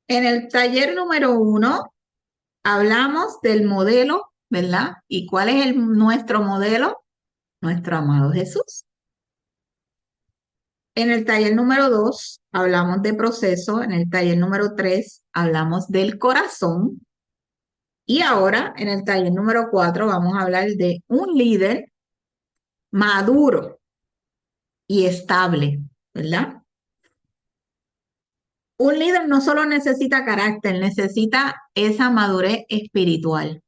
En el taller número 1 hablamos del modelo, ¿verdad? ¿Y cuál es nuestro modelo? Nuestro amado Jesús. En el taller número 2 hablamos de proceso, en el taller número 3 hablamos del corazón y ahora en el taller número 4 vamos a hablar de un líder maduro y estable, ¿verdad? Un líder no solo necesita carácter, necesita esa madurez espiritual,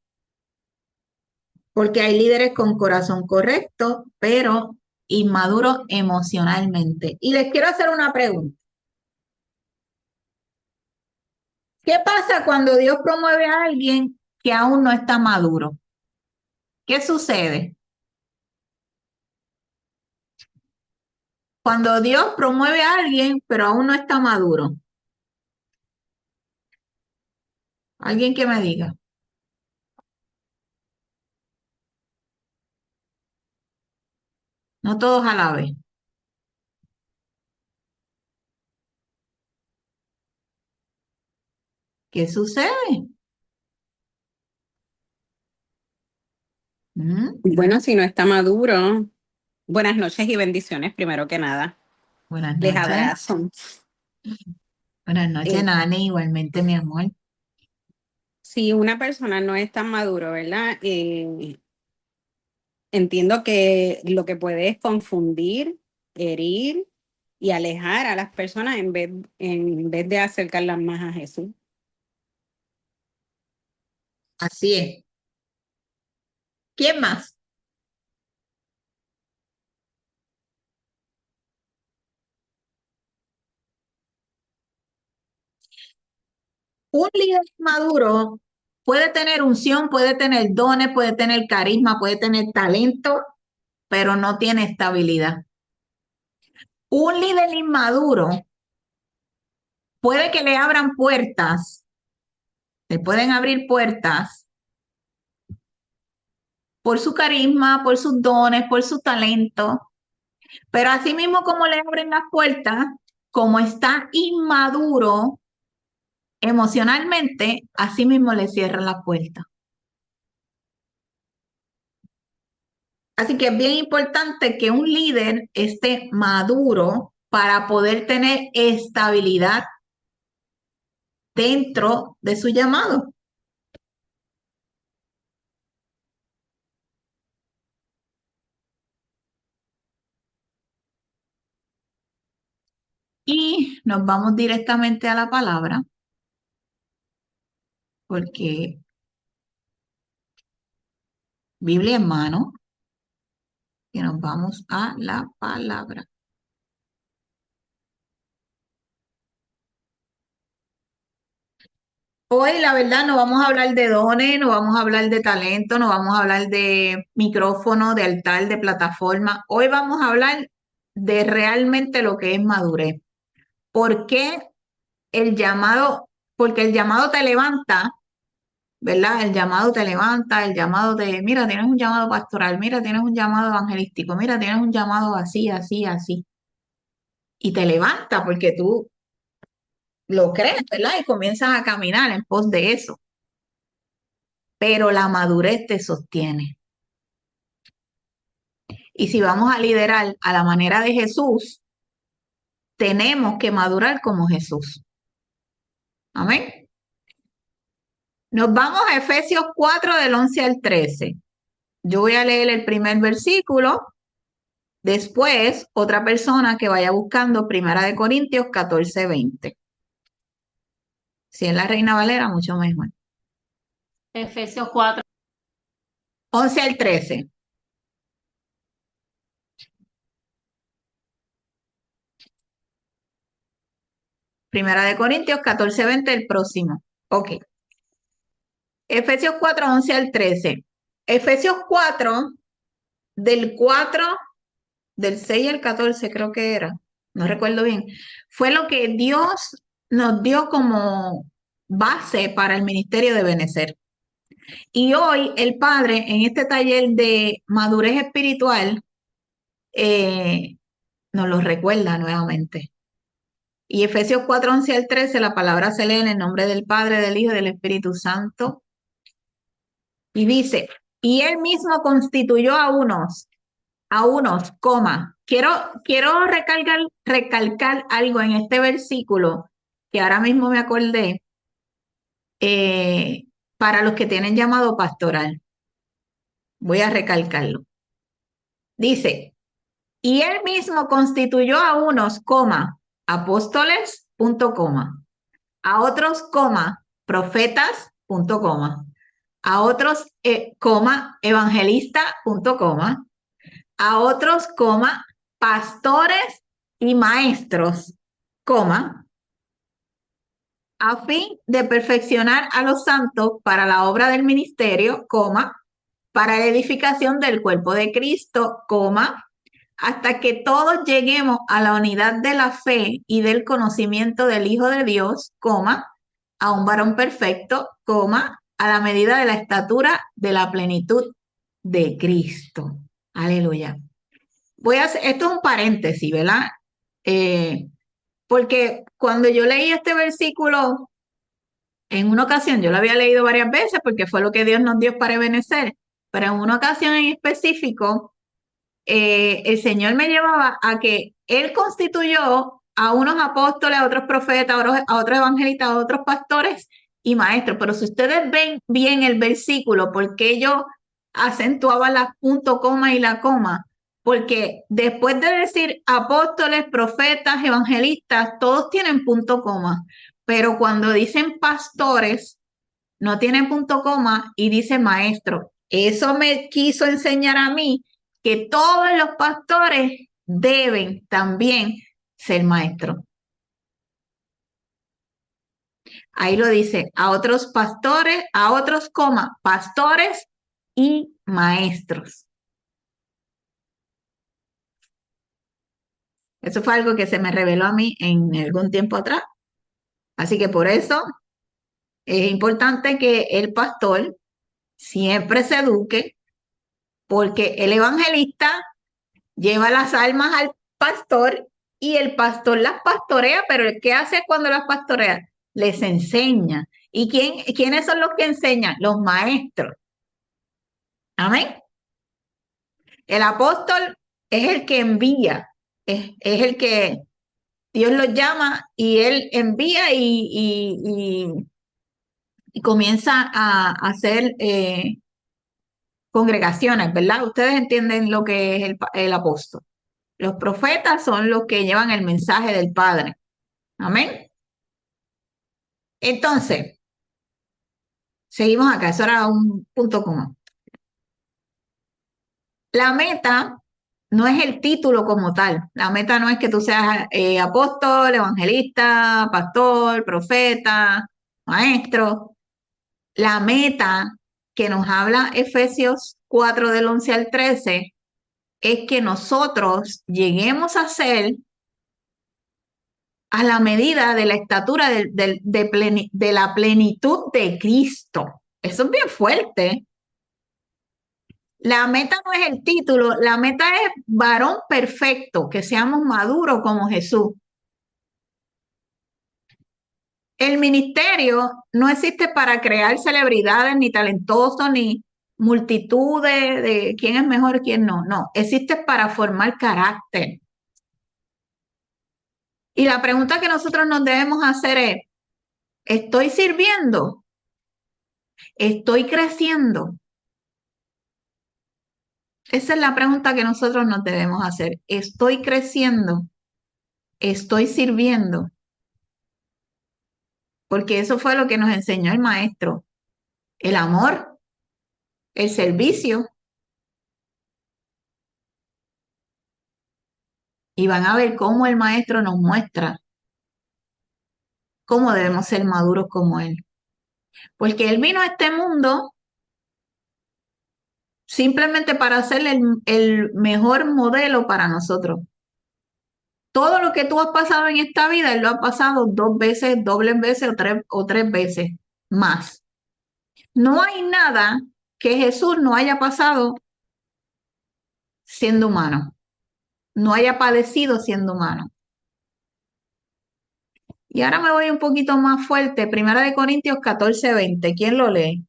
porque hay líderes con corazón correcto, pero inmaduros emocionalmente. Y les quiero hacer una pregunta. ¿Qué pasa cuando Dios promueve a alguien que aún no está maduro? ¿Qué sucede? Cuando Dios promueve a alguien, pero aún no está maduro. Alguien que me diga. No todos a la vez. ¿Qué sucede? ¿Mm? Bueno, si no está maduro, buenas noches y bendiciones, primero que nada. Buenas Les noches. abrazo. Buenas noches, Eh, Nani. Igualmente, mi amor. si una persona no es tan maduro, ¿verdad? Entiendo que lo que puede es confundir, herir y alejar a las personas en vez de acercarlas más a Jesús. Así es. ¿Quién más? Un líder maduro puede tener unción, puede tener dones, puede tener carisma, puede tener talento, pero no tiene estabilidad. Un líder inmaduro puede que le abran puertas, le pueden abrir puertas por su carisma, por sus dones, por su talento, pero así mismo como le abren las puertas, como está inmaduro emocionalmente, así mismo le cierran las puertas. Así que es bien importante que un líder esté maduro para poder tener estabilidad dentro de su llamado. Y nos vamos directamente a la palabra, porque Biblia en mano, y nos vamos a la palabra. Hoy, la verdad, no vamos a hablar de dones, no vamos a hablar de talento, no vamos a hablar de micrófono, de altar, de plataforma. Hoy vamos a hablar de realmente lo que es madurez. ¿Por qué el llamado? Porque el llamado te levanta, ¿verdad? El llamado te levanta, el llamado te, mira, tienes un llamado pastoral, mira, tienes un llamado evangelístico, mira, tienes un llamado así, así, así. Y te levanta porque tú lo crees, ¿verdad? Y comienzas a caminar en pos de eso. Pero la madurez te sostiene. Y si vamos a liderar a la manera de Jesús, tenemos que madurar como Jesús. Amén. Nos vamos a Efesios 4 del 11 al 13. Yo voy a leer el primer versículo. Después, otra persona que vaya buscando Primera de Corintios 14, 20. Si es la Reina Valera, mucho mejor. Efesios 4. 11 al 13. Primera de Corintios 14, 20, el próximo. Ok. Efesios 4, 11 al 13. Efesios 4, del 4, del 6 al 14 creo que era. No recuerdo bien. Fue lo que Dios nos dio como base para el ministerio de Benecer. Y hoy el Padre, en este taller de madurez espiritual, nos lo recuerda nuevamente. Y Efesios 4, 11 al 13, la palabra se lee en el nombre del Padre, del Hijo y del Espíritu Santo. Y dice, y él mismo constituyó a unos, coma. Quiero recalcar algo en este versículo que ahora mismo me acordé, para los que tienen llamado pastoral. Voy a recalcarlo. Dice, y él mismo constituyó a unos, coma, apóstoles, punto, coma, a otros, coma, profetas, punto, coma, a otros, coma, evangelista, punto, coma, a otros, coma, pastores y maestros, coma, a fin de perfeccionar a los santos para la obra del ministerio, coma, para la edificación del cuerpo de Cristo, coma, hasta que todos lleguemos a la unidad de la fe y del conocimiento del Hijo de Dios, coma, a un varón perfecto, coma, a la medida de la estatura de la plenitud de Cristo. Aleluya. Esto es un paréntesis, ¿verdad? Porque cuando yo leí este versículo, en una ocasión, yo lo había leído varias veces porque fue lo que Dios nos dio para ebenecer, pero en una ocasión en específico, el Señor me llevaba a que Él constituyó a unos apóstoles, a otros profetas, a otros evangelistas, a otros pastores y maestros. Pero si ustedes ven bien el versículo, porque yo acentuaba las punto, coma y la coma, porque después de decir apóstoles, profetas, evangelistas, todos tienen punto, coma, pero cuando dicen pastores, no tienen punto, coma y dice maestro. Eso me quiso enseñar a mí que todos los pastores deben también ser maestros. Ahí lo dice, a otros pastores, a otros, coma, pastores y maestros. Eso fue algo que se me reveló a mí en algún tiempo atrás. Así que por eso es importante que el pastor siempre se eduque, porque el evangelista lleva las almas al pastor y el pastor las pastorea, pero ¿qué hace cuando las pastorea? Les enseña. ¿Y quiénes son los que enseñan? Los maestros. Amén. El apóstol es el que envía, es el que Dios lo llama y él envía y comienza a hacer congregaciones, ¿verdad? Ustedes entienden lo que es el apóstol. Los profetas son los que llevan el mensaje del Padre. Amén. Entonces, seguimos acá. Eso era un punto común. La meta no es el título como tal. La meta no es que tú seas apóstol, evangelista, pastor, profeta, maestro. La meta que nos habla Efesios 4 del 11 al 13 es que nosotros lleguemos a ser a la medida de la estatura de la plenitud de Cristo. Eso es bien fuerte. La meta no es el título, la meta es varón perfecto, que seamos maduros como Jesús. El ministerio no existe para crear celebridades, ni talentosos, ni multitudes de quién es mejor, quién no. No, existe para formar carácter. Y la pregunta que nosotros nos debemos hacer es, ¿estoy sirviendo? ¿Estoy creciendo? Esa es la pregunta que nosotros nos debemos hacer. ¿Estoy creciendo? ¿Estoy sirviendo? Porque eso fue lo que nos enseñó el maestro. El amor, el servicio. Y van a ver cómo el maestro nos muestra cómo debemos ser maduros como él. Porque él vino a este mundo simplemente para ser el mejor modelo para nosotros. Todo lo que tú has pasado en esta vida, él lo ha pasado 2 veces, dobles veces o tres veces más. No hay nada que Jesús no haya pasado siendo humano, no haya padecido siendo humano. Y ahora me voy un poquito más fuerte. Primera de Corintios 14:20. ¿Quién lo lee?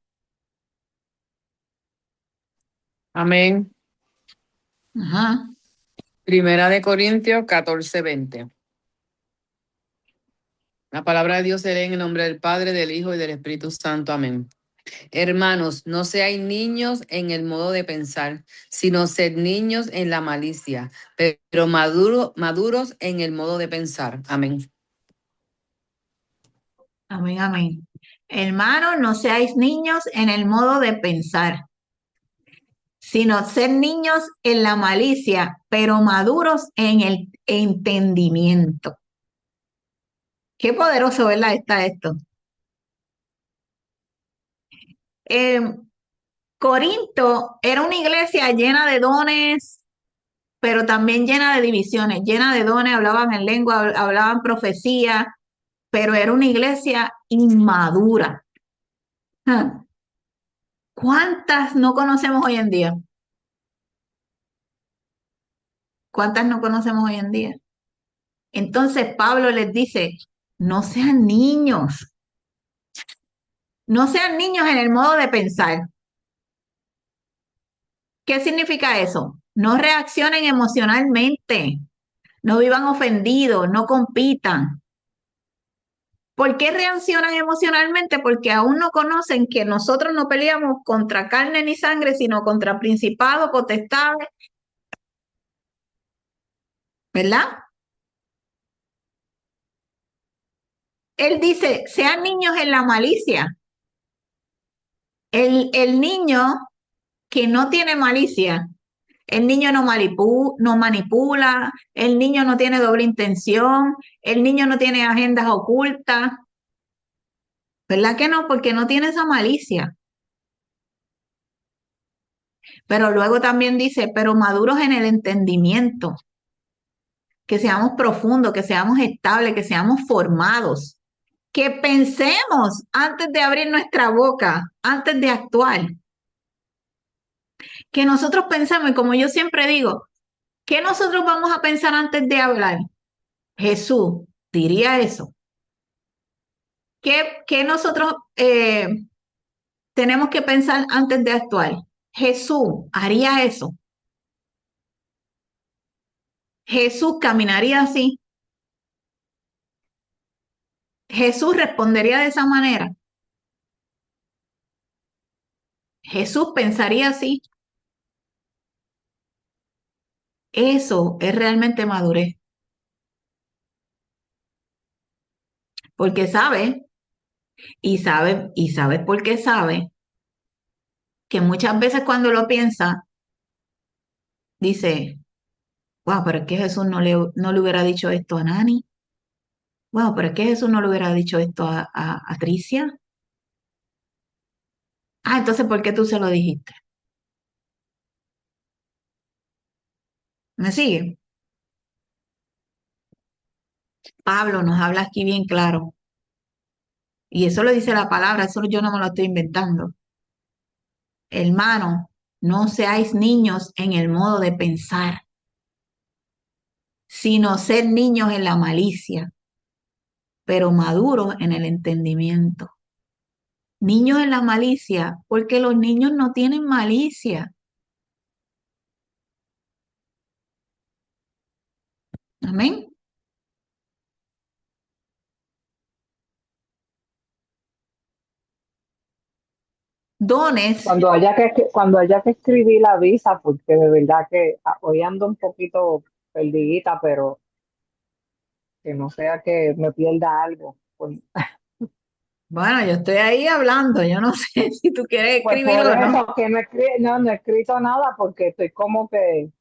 Amén. Ajá. Primera de Corintios 14:20. La palabra de Dios se lee en el nombre del Padre, del Hijo y del Espíritu Santo. Amén. Hermanos, no seáis niños en el modo de pensar, sino sed niños en la malicia, pero maduros en el modo de pensar. Amén. Amén, amén. Hermanos, no seáis niños en el modo de pensar, sino ser niños en la malicia, pero maduros en el entendimiento. Qué poderoso, ¿verdad? Está esto. Eh, Corinto era una iglesia llena de dones, pero también llena de divisiones, llena de dones, hablaban en lengua, hablaban profecía, pero era una iglesia inmadura. Ah, ¿cuántas no conocemos hoy en día? ¿Cuántas no conocemos hoy en día? Entonces Pablo les dice, no sean niños, no sean niños en el modo de pensar. ¿Qué significa eso? No reaccionen emocionalmente, no vivan ofendidos, no compitan. ¿Por qué reaccionan emocionalmente? Porque aún no conocen que nosotros no peleamos contra carne ni sangre, sino contra principados, potestades, ¿verdad? Él dice, sean niños en la malicia. El niño que no tiene malicia, el niño no manipula, el niño no tiene doble intención, el niño no tiene agendas ocultas, ¿verdad que no? Porque no tiene esa malicia. Pero luego también dice, pero maduros en el entendimiento, que seamos profundos, que seamos estables, que seamos formados, que pensemos antes de abrir nuestra boca, antes de actuar, que nosotros pensemos, y como yo siempre digo, ¿qué nosotros vamos a pensar antes de hablar? Jesús diría eso. ¿Qué nosotros tenemos que pensar antes de actuar? Jesús haría eso. Jesús caminaría así. Jesús respondería de esa manera. Jesús pensaría así. Eso es realmente madurez. Porque sabe por qué sabe, que muchas veces cuando lo piensa, dice, wow, pero es que Jesús no le hubiera dicho esto a Nani. Wow, pero es que Jesús no le hubiera dicho esto a Tricia. Ah, entonces, ¿por qué tú se lo dijiste? ¿Me sigue? Pablo nos habla aquí bien claro. Y eso lo dice la palabra, eso yo no me lo estoy inventando. Hermano, no seáis niños en el modo de pensar, sino ser niños en la malicia, pero maduros en el entendimiento. Niños en la malicia, porque los niños no tienen malicia. Amén. Dones. Cuando haya que escribir la visa, porque de verdad que hoy ando un poquito perdidita, pero que no sea que me pierda algo. Bueno, yo estoy ahí hablando, yo no sé si tú quieres Pues por escribirlo o no. eso que no he escrito nada, porque estoy como que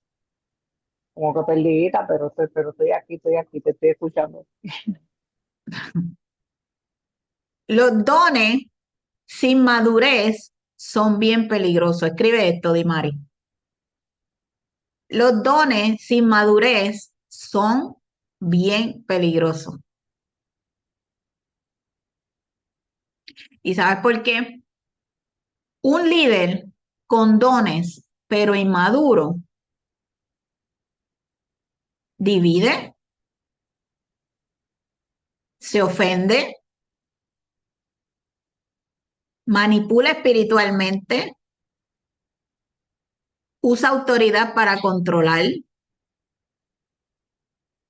perdidita, pero estoy aquí, te estoy escuchando. Los dones sin madurez son bien peligrosos. Escribe esto, Dimari. Los dones sin madurez son bien peligrosos. ¿Y sabes por qué? Un líder con dones, pero inmaduro, divide, se ofende, manipula espiritualmente, usa autoridad para controlar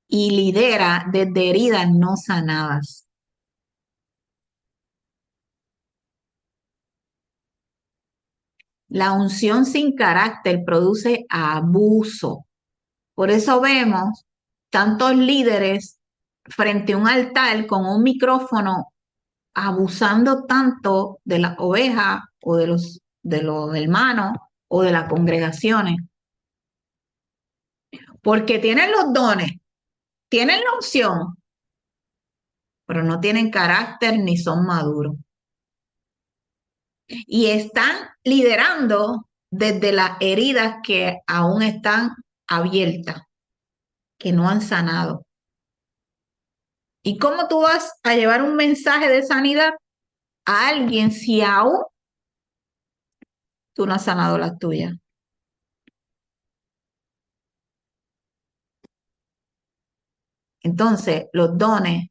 y lidera desde heridas no sanadas. La unción sin carácter produce abuso. Por eso vemos tantos líderes frente a un altar con un micrófono abusando tanto de las ovejas o de los hermanos o de las congregaciones. Porque tienen los dones, tienen la unción, pero no tienen carácter ni son maduros. Y están liderando desde las heridas que aún están abiertas, que no han sanado. ¿Y cómo tú vas a llevar un mensaje de sanidad a alguien si aún tú no has sanado las tuyas? Entonces, los dones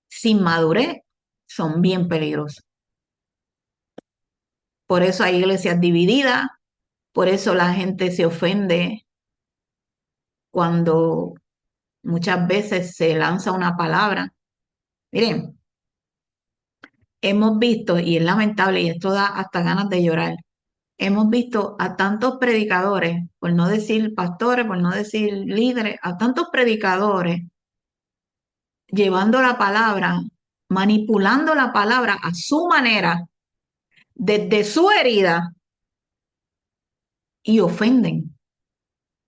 sin madurez son bien peligrosos. Por eso hay iglesias divididas, por eso la gente se ofende cuando muchas veces se lanza una palabra. Miren, hemos visto, y es lamentable, y esto da hasta ganas de llorar, hemos visto a tantos predicadores, por no decir pastores, por no decir líderes, a tantos predicadores llevando la palabra, manipulando la palabra a su manera, desde su herida, y ofenden,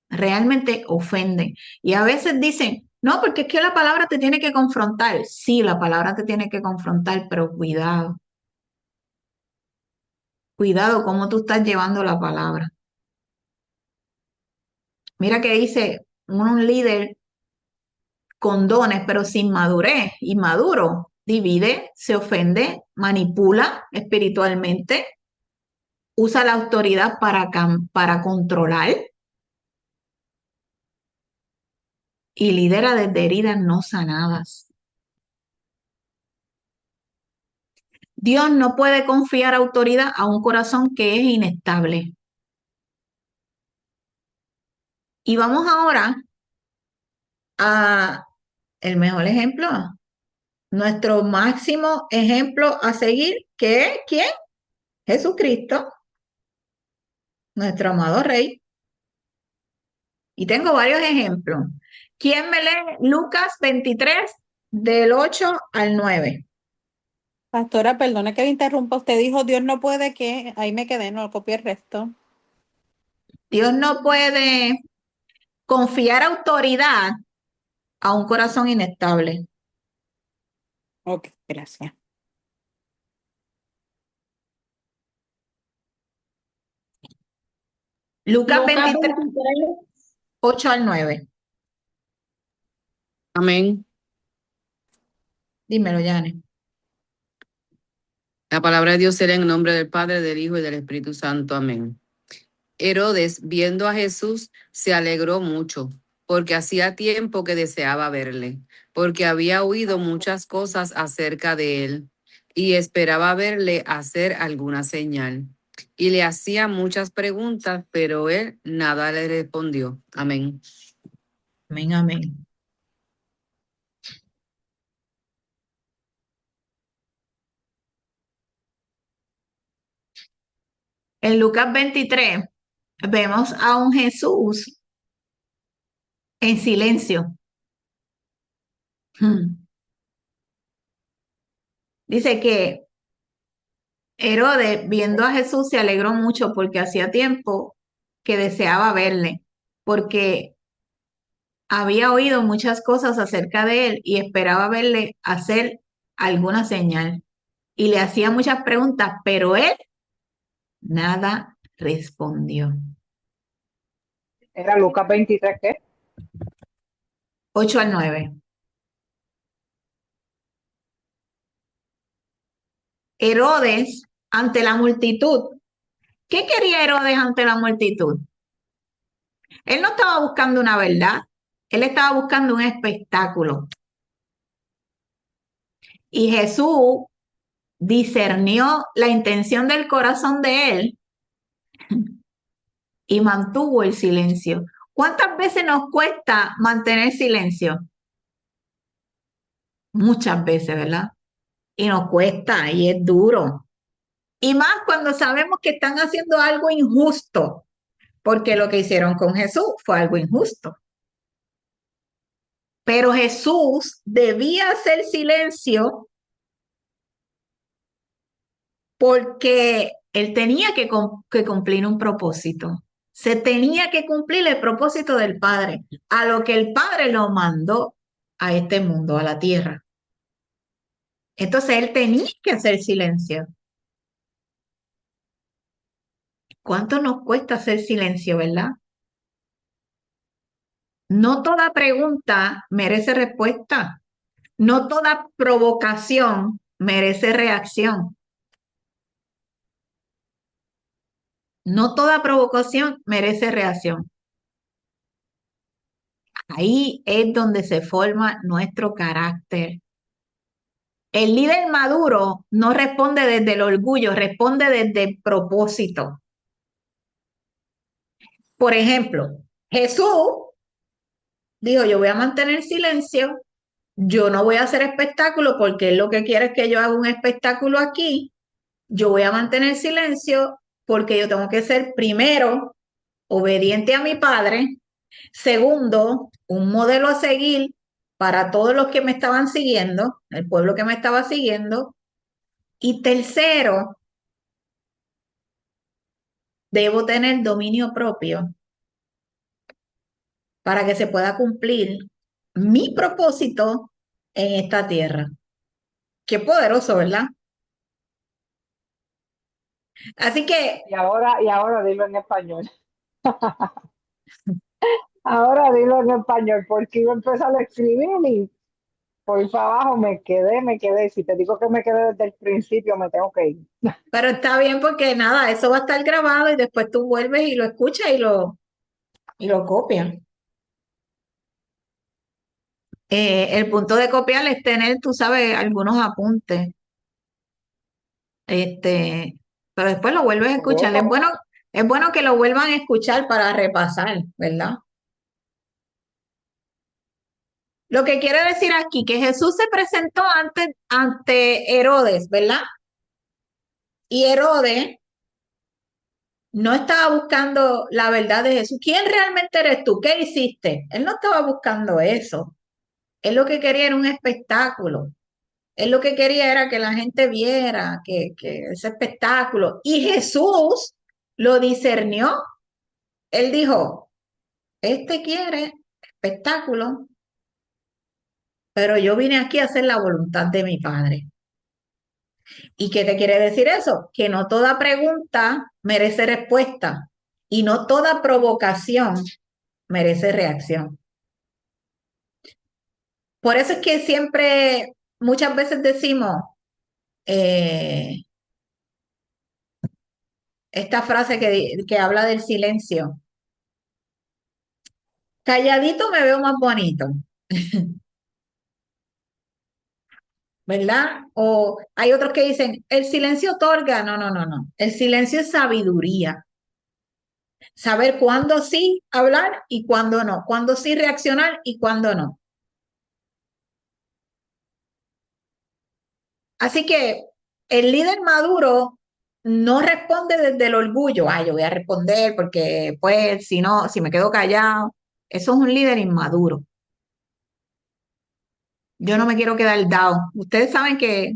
realmente ofenden. Y a veces dicen, no, porque es que la palabra te tiene que confrontar. Sí, la palabra te tiene que confrontar, pero cuidado. Cuidado cómo tú estás llevando la palabra. Mira que dice un líder con dones, pero sin madurez, inmaduro, divide, se ofende, manipula espiritualmente, usa la autoridad para controlar y lidera desde heridas no sanadas. Dios no puede confiar autoridad a un corazón que es inestable. Y vamos ahora a el mejor ejemplo, nuestro máximo ejemplo a seguir, que es ¿quién? Jesucristo, nuestro amado Rey. Y tengo varios ejemplos. ¿Quién me lee Lucas 23 del 8 al 9? Pastora, perdone que le interrumpa. Usted dijo Dios no puede que, ahí me quedé, no copié el resto. Dios no puede confiar autoridad a un corazón inestable. Ok, gracias. Lucas Lucas 23, 23. 8 al 9. Amén. Dímelo, Yane. La palabra de Dios será en nombre del Padre, del Hijo y del Espíritu Santo. Amén. Herodes, viendo a Jesús, se alegró mucho, porque hacía tiempo que deseaba verle, porque había oído muchas cosas acerca de él y esperaba verle hacer alguna señal. Y le hacía muchas preguntas, pero él nada le respondió. Amén. Amén, amén. En Lucas 23 vemos a un Jesús en silencio. Dice que Herodes, viendo a Jesús, se alegró mucho porque hacía tiempo que deseaba verle, porque había oído muchas cosas acerca de él y esperaba verle hacer alguna señal. Y le hacía muchas preguntas, pero él nada respondió. Era Lucas 23, ¿qué? 8 al 9. Herodes ante la multitud. ¿Qué quería Herodes ante la multitud? Él no estaba buscando una verdad. Él estaba buscando un espectáculo. Y Jesús discernió la intención del corazón de él y mantuvo el silencio. ¿Cuántas veces nos cuesta mantener silencio? Muchas veces, ¿verdad? Y nos cuesta y es duro. Y más cuando sabemos que están haciendo algo injusto, porque lo que hicieron con Jesús fue algo injusto. Pero Jesús debía hacer silencio porque él tenía que cumplir un propósito. Se tenía que cumplir el propósito del Padre, a lo que el Padre lo mandó a este mundo, a la tierra. Entonces él tenía que hacer silencio. ¿Cuánto nos cuesta hacer silencio, verdad? No toda pregunta merece respuesta. No toda provocación merece reacción. No toda provocación merece reacción. Ahí es donde se forma nuestro carácter. El líder maduro no responde desde el orgullo, responde desde el propósito. Por ejemplo, Jesús dijo, yo voy a mantener silencio, yo no voy a hacer espectáculo porque él lo que quiere es que yo haga un espectáculo aquí, yo voy a mantener silencio porque yo tengo que ser primero obediente a mi padre, segundo, un modelo a seguir para todos los que me estaban siguiendo, el pueblo que me estaba siguiendo, y tercero, debo tener dominio propio para que se pueda cumplir mi propósito en esta tierra. Qué poderoso, ¿verdad? Así que, Y ahora dilo en español. Ahora dilo en español, porque iba a empezar a escribir y por para abajo me quedé. Si te digo que me quedé desde el principio, me tengo que ir. pero está bien porque nada, eso va a estar grabado y después tú vuelves y lo escuchas y lo copias. El punto de copiar es tener, tú sabes, algunos apuntes. Pero después lo vuelves a escuchar. Es bueno que lo vuelvan a escuchar para repasar, ¿verdad? Lo que quiere decir aquí que Jesús se presentó ante Herodes, ¿verdad? Y Herodes no estaba buscando la verdad de Jesús. ¿Quién realmente eres tú? ¿Qué hiciste? Él no estaba buscando eso. Él lo que quería era un espectáculo. Él lo que quería era que la gente viera que ese espectáculo. Y Jesús lo discernió. Él dijo, este quiere espectáculo, pero yo vine aquí a hacer la voluntad de mi Padre. ¿Y qué te quiere decir eso? Que no toda pregunta merece respuesta y no toda provocación merece reacción. Por eso es que siempre, muchas veces decimos esta frase que habla del silencio. Calladito me veo más bonito, ¿verdad? O hay otros que dicen, el silencio otorga. No, no, no, no. El silencio es sabiduría. Saber cuándo sí hablar y cuándo no. Cuándo sí reaccionar y cuándo no. Así que el líder maduro no responde desde el orgullo. Yo voy a responder porque, pues, si no, si me quedo callado. Eso es un líder inmaduro. Yo no me quiero quedar dado. Ustedes saben que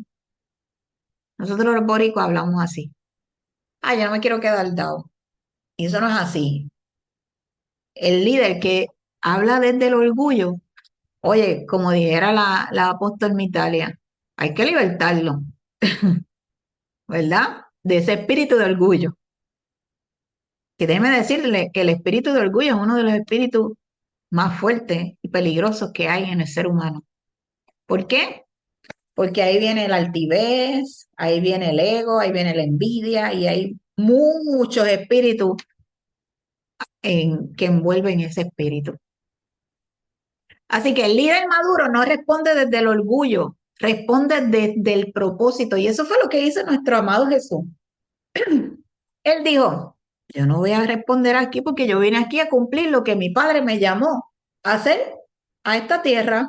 nosotros los boricuas hablamos así. Yo no me quiero quedar dado. Y eso no es así. El líder que habla desde el orgullo, oye, como dijera la apóstol Mitalia, hay que libertarlo, ¿verdad? De ese espíritu de orgullo. Que déjeme decirle que el espíritu de orgullo es uno de los espíritus más fuertes y peligrosos que hay en el ser humano. ¿Por qué? Porque ahí viene la altivez, ahí viene el ego, ahí viene la envidia y hay muchos espíritus que envuelven ese espíritu. Así que el líder maduro no responde desde el orgullo, responde desde el propósito. Y eso fue lo que hizo nuestro amado Jesús. Él dijo, yo no voy a responder aquí porque yo vine aquí a cumplir lo que mi padre me llamó a hacer a esta tierra,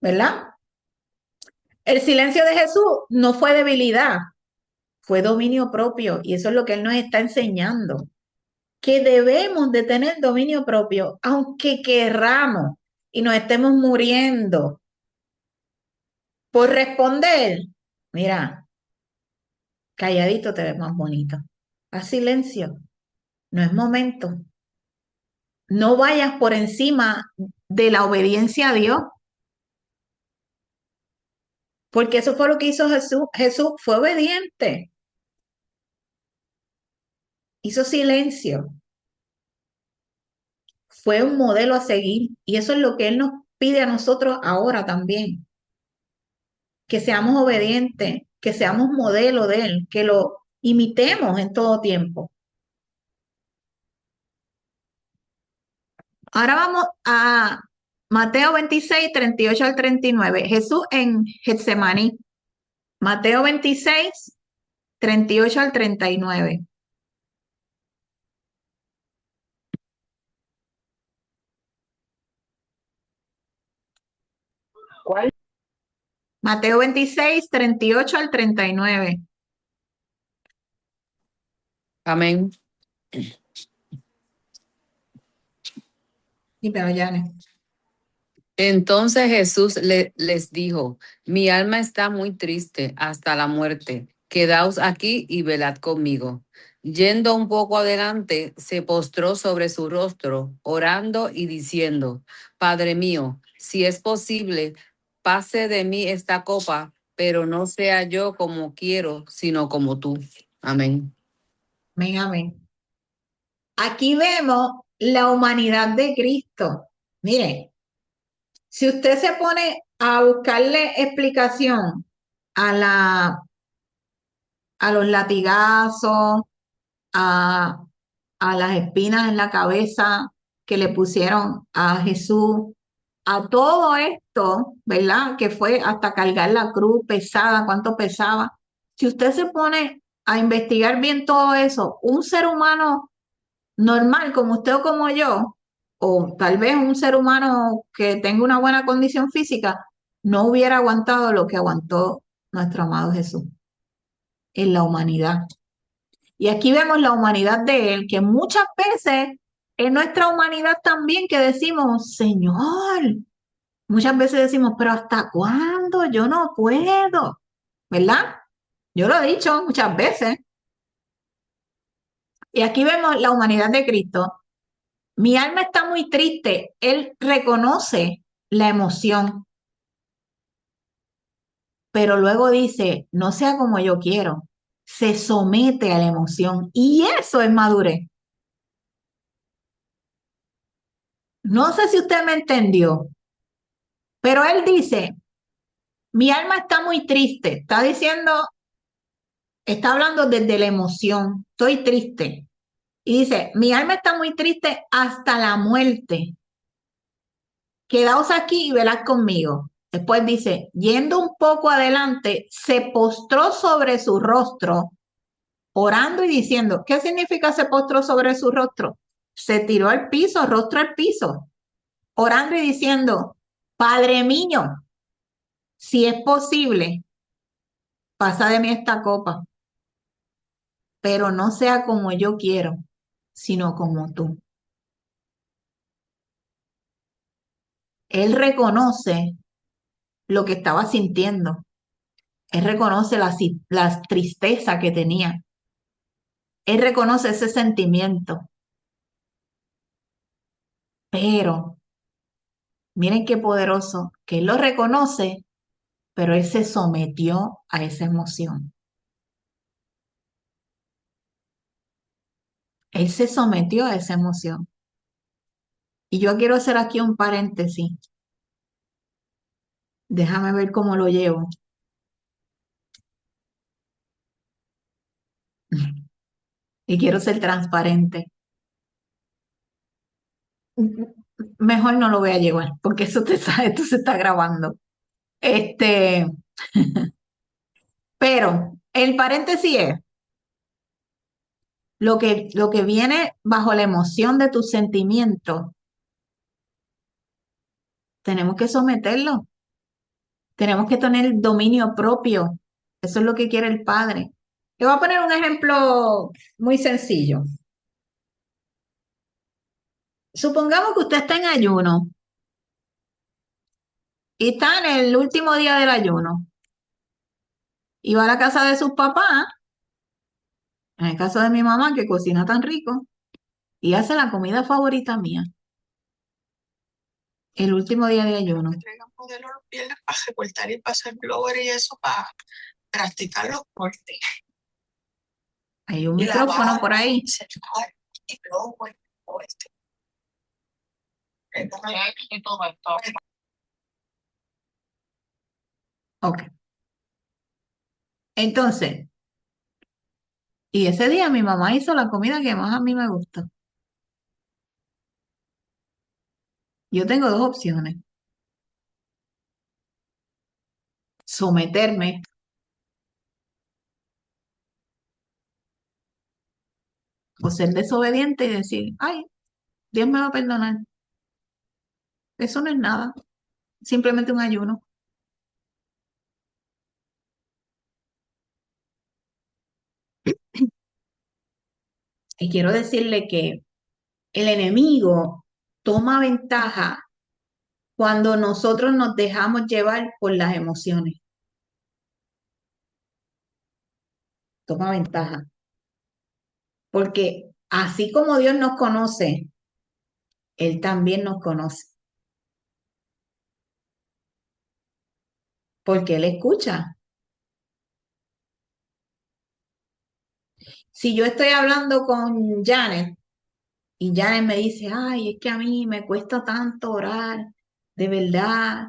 ¿verdad? El silencio de Jesús no fue debilidad, fue dominio propio. Y eso es lo que él nos está enseñando, que debemos de tener dominio propio, aunque querramos y nos estemos muriendo por responder. Mira, calladito te ves más bonito. Haz silencio, no es momento. No vayas por encima de la obediencia a Dios, porque eso fue lo que hizo Jesús. Jesús fue obediente, hizo silencio, fue un modelo a seguir y eso es lo que Él nos pide a nosotros ahora también, que seamos obedientes, que seamos modelo de Él, que lo imitemos en todo tiempo. Ahora vamos a Mateo 26, 38 al 39. Jesús en Getsemaní. Mateo 26, 38 al 39. ¿Cuál? Mateo 26, 38 al 39. Amén. Y pero Janet. Entonces Jesús les dijo, mi alma está muy triste hasta la muerte. Quedaos aquí y velad conmigo. Yendo un poco adelante, se postró sobre su rostro, orando y diciendo, Padre mío, si es posible, pase de mí esta copa, pero no sea yo como quiero, sino como tú. Amén. Amén, amén. Aquí vemos la humanidad de Cristo. Mire, si usted se pone a buscarle explicación a a los latigazos, a, a las espinas en la cabeza que le pusieron a Jesús, a todo esto, ¿verdad? Que fue hasta cargar la cruz pesada, cuánto pesaba. Si usted se pone a investigar bien todo eso, un ser humano normal como usted o como yo, o tal vez un ser humano que tenga una buena condición física, no hubiera aguantado lo que aguantó nuestro amado Jesús en la humanidad. Y aquí vemos la humanidad de Él, que muchas veces es nuestra humanidad también que decimos, Señor, muchas veces decimos, pero ¿hasta cuándo? Yo no puedo, ¿verdad? Yo lo he dicho muchas veces. Y aquí vemos la humanidad de Cristo. Mi alma está muy triste. Él reconoce la emoción, pero luego dice, no sea como yo quiero. Se somete a la emoción y eso es madurez. No sé si usted me entendió, pero él dice, mi alma está muy triste. Está diciendo, está hablando desde la emoción. Estoy triste. Y dice, mi alma está muy triste hasta la muerte. Quedaos aquí y velad conmigo. Después dice, yendo un poco adelante, se postró sobre su rostro, orando y diciendo, ¿qué significa se postró sobre su rostro? Se tiró al piso, rostro al piso, orando y diciendo, Padre mío, si es posible, pasa de mí esta copa, pero no sea como yo quiero, sino como tú. Él reconoce lo que estaba sintiendo. Él reconoce la tristeza que tenía. Él reconoce ese sentimiento, pero miren qué poderoso, que él lo reconoce, pero él se sometió a esa emoción. Él se sometió a esa emoción. Y yo quiero hacer aquí un paréntesis. Déjame ver cómo lo llevo. Y quiero ser transparente. mejor no lo voy a llevar, porque esto se está grabando. Este, pero el paréntesis es lo que viene bajo la emoción de tus sentimientos, tenemos que someterlo, tenemos que tener dominio propio. Eso es lo que quiere el Padre. Le voy a poner un ejemplo muy sencillo. Supongamos que usted está en ayuno y está en el último día del ayuno y va a la casa de sus papás, en el caso de mi mamá que cocina tan rico, y hace la comida favorita mía, el último día de ayuno. Entregan modelo los viernes para recortar y para hacer blower y eso para practicar los cortes. Hay un Y micrófono lavar, por ahí. secar y blower. Este. Y todo esto. Ok. Entonces, y ese día mi mamá hizo la comida que más a mí me gusta. Yo tengo dos opciones. Someterme o ser desobediente y decir, ay, Dios me va a perdonar. Eso no es nada, simplemente un ayuno. Y quiero decirle que el enemigo toma ventaja cuando nosotros nos dejamos llevar por las emociones. Toma ventaja. Porque así como Dios nos conoce, Él también nos conoce. Porque Él escucha. Si yo estoy hablando con Janet y Janet me dice, ay, es que a mí me cuesta tanto orar, de verdad,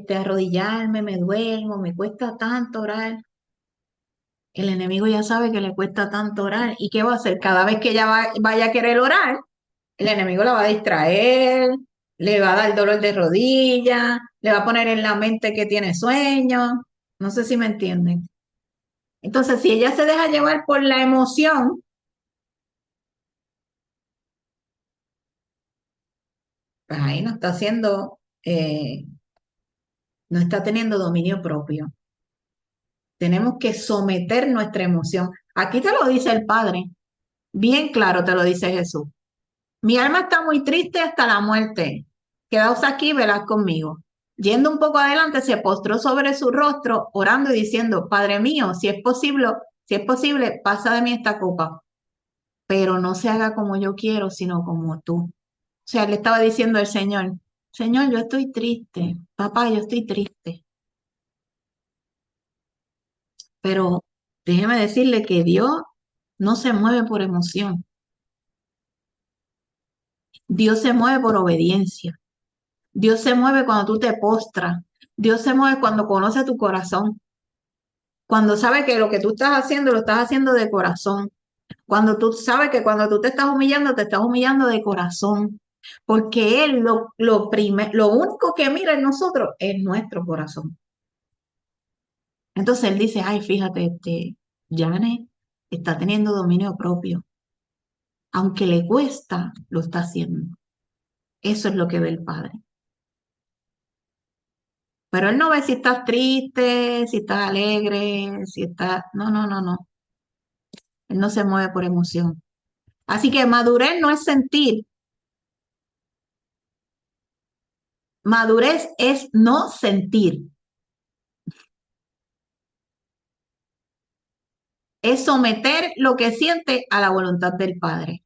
arrodillarme, me duermo, me cuesta tanto orar. El enemigo ya sabe que le cuesta tanto orar. ¿Y qué va a hacer? Cada vez que ella vaya a querer orar, el enemigo la va a distraer, le va a dar dolor de rodilla, le va a poner en la mente que tiene sueño. No sé si me entienden. Entonces, si ella se deja llevar por la emoción, pues ahí no está haciendo, no está teniendo dominio propio. Tenemos que someter nuestra emoción. Aquí te lo dice el Padre, bien claro te lo dice Jesús. Mi alma está muy triste hasta la muerte. Quedaos aquí, velad conmigo. Yendo un poco adelante, se postró sobre su rostro, orando y diciendo, Padre mío, si es posible, pasa de mí esta copa, pero no se haga como yo quiero, sino como tú. O sea, le estaba diciendo al Señor, Señor, yo estoy triste, papá, yo estoy triste, pero déjeme decirle que Dios no se mueve por emoción, Dios se mueve por obediencia. Dios se mueve cuando tú te postras. Dios se mueve cuando conoce tu corazón. Cuando sabe que lo que tú estás haciendo lo estás haciendo de corazón. Cuando tú sabes que cuando tú te estás humillando de corazón. Porque Él lo único que mira en nosotros es nuestro corazón. Entonces Él dice, ay, fíjate, Janet está teniendo dominio propio. Aunque le cuesta, lo está haciendo. Eso es lo que ve el Padre. Pero él no ve si estás triste, si estás alegre, si estás... No, no, no, no. Él no se mueve por emoción. Así que madurez no es sentir. Madurez es no sentir. Es someter lo que siente a la voluntad del Padre.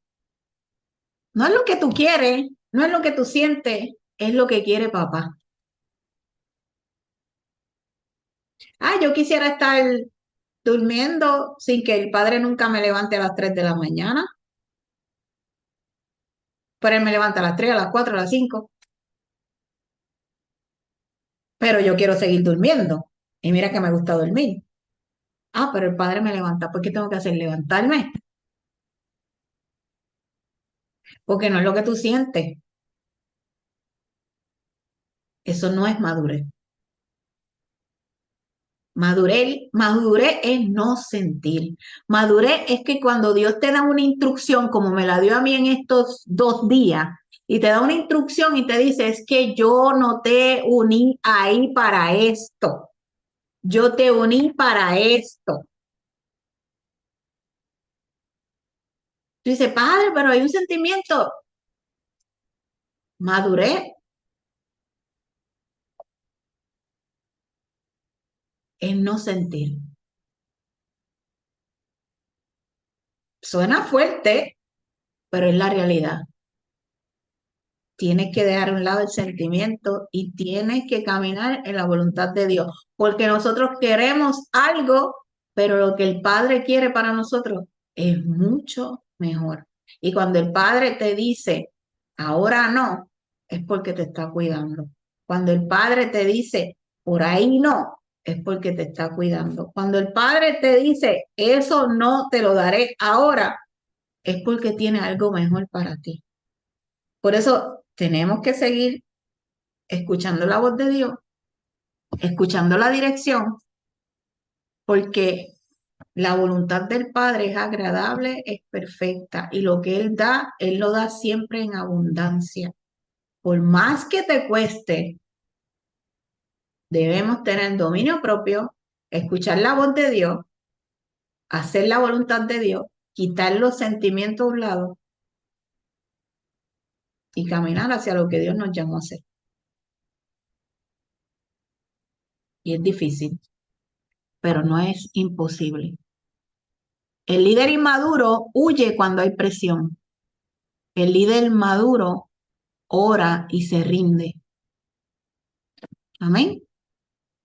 No es lo que tú quieres, no es lo que tú sientes, es lo que quiere papá. Ah, yo quisiera estar durmiendo sin que el Padre nunca me levante a las 3 de la mañana. Pero él me levanta a las 3, a las 4, a las 5. Pero yo quiero seguir durmiendo. Y mira que me gusta dormir. Ah, pero el Padre me levanta. ¿Por qué tengo que hacer? Levantarme. Porque no es lo que tú sientes, Eso no es madurez. Madurez es no sentir. Madurez es que cuando Dios te da una instrucción, como me la dio a mí en estos 2 días, y te da una instrucción y te dice, es que yo no te uní ahí para esto. Yo te uní para esto. Tú dices, padre, pero hay un sentimiento. Madurez es no sentir. Suena fuerte, pero es la realidad. Tienes que dejar a un lado el sentimiento y tienes que caminar en la voluntad de Dios, porque nosotros queremos algo, pero lo que el Padre quiere para nosotros es mucho mejor. Y cuando el Padre te dice, ahora no, es porque te está cuidando. Cuando el Padre te dice, por ahí no, es porque te está cuidando. Cuando el Padre te dice, eso no te lo daré ahora, es porque tiene algo mejor para ti. Por eso tenemos que seguir escuchando la voz de Dios, escuchando la dirección, porque la voluntad del Padre es agradable, es perfecta, y lo que Él da, Él lo da siempre en abundancia. Por más que te cueste, debemos tener dominio propio, escuchar la voz de Dios, hacer la voluntad de Dios, quitar los sentimientos a un lado y caminar hacia lo que Dios nos llamó a hacer. Y es difícil, pero no es imposible. El líder inmaduro huye cuando hay presión. El líder maduro ora y se rinde. Amén.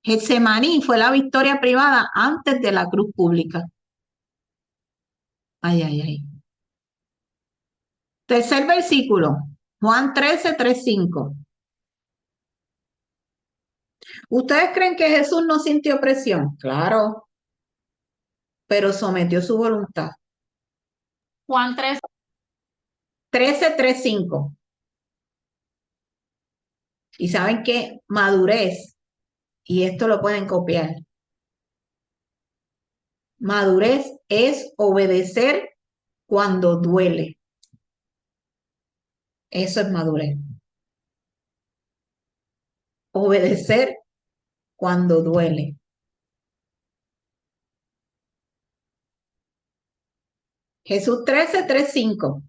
Getsemaní fue la victoria privada antes de la cruz pública. Ay, ay, ay. Tercer versículo, Juan 13, 3, 5. ¿Ustedes creen que Jesús no sintió presión? Claro, pero sometió su voluntad. Juan 3, 13, 3, 5. Y saben que madurez, y esto lo pueden copiar, madurez es obedecer cuando duele. Eso es madurez. Obedecer cuando duele. Jesús 13, 3, 5.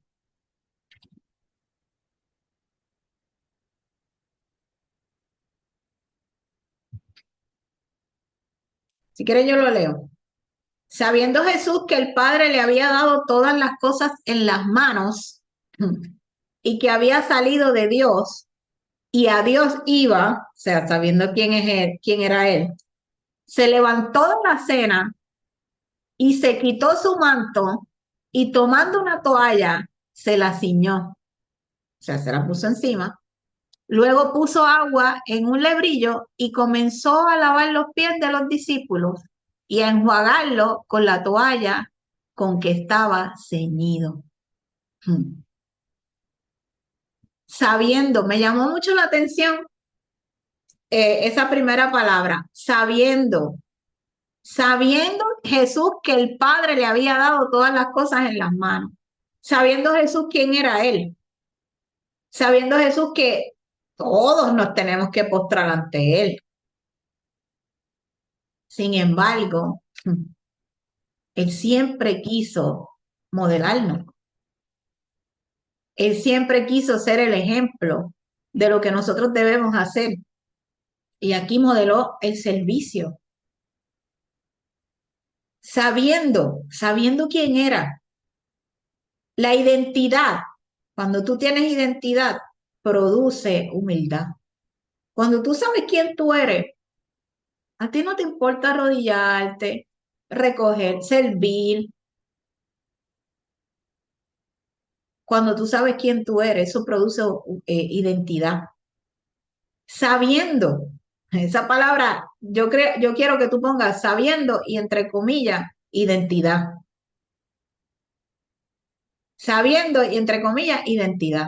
Si quieren yo lo leo. Sabiendo Jesús que el Padre le había dado todas las cosas en las manos y que había salido de Dios y a Dios iba, o sea, sabiendo quién es él, quién era él, se levantó de la cena y se quitó su manto y tomando una toalla se la ciñó, o sea, se la puso encima. Luego puso agua en un lebrillo y comenzó a lavar los pies de los discípulos y a enjuagarlo con la toalla con que estaba ceñido. Sabiendo, me llamó mucho la atención esa primera palabra, sabiendo Jesús que el Padre le había dado todas las cosas en las manos, sabiendo Jesús quién era Él, sabiendo Jesús que todos nos tenemos que postrar ante Él. Sin embargo, Él siempre quiso modelarnos. Él siempre quiso ser el ejemplo de lo que nosotros debemos hacer. Y aquí modeló el servicio. Sabiendo quién era. La identidad. Cuando tú tienes identidad, produce humildad. Cuando tú sabes quién tú eres, a ti no te importa arrodillarte, recoger, servir. Cuando tú sabes quién tú eres, eso produce identidad. Sabiendo, esa palabra, yo quiero que tú pongas sabiendo y entre comillas, identidad. Sabiendo y entre comillas, identidad.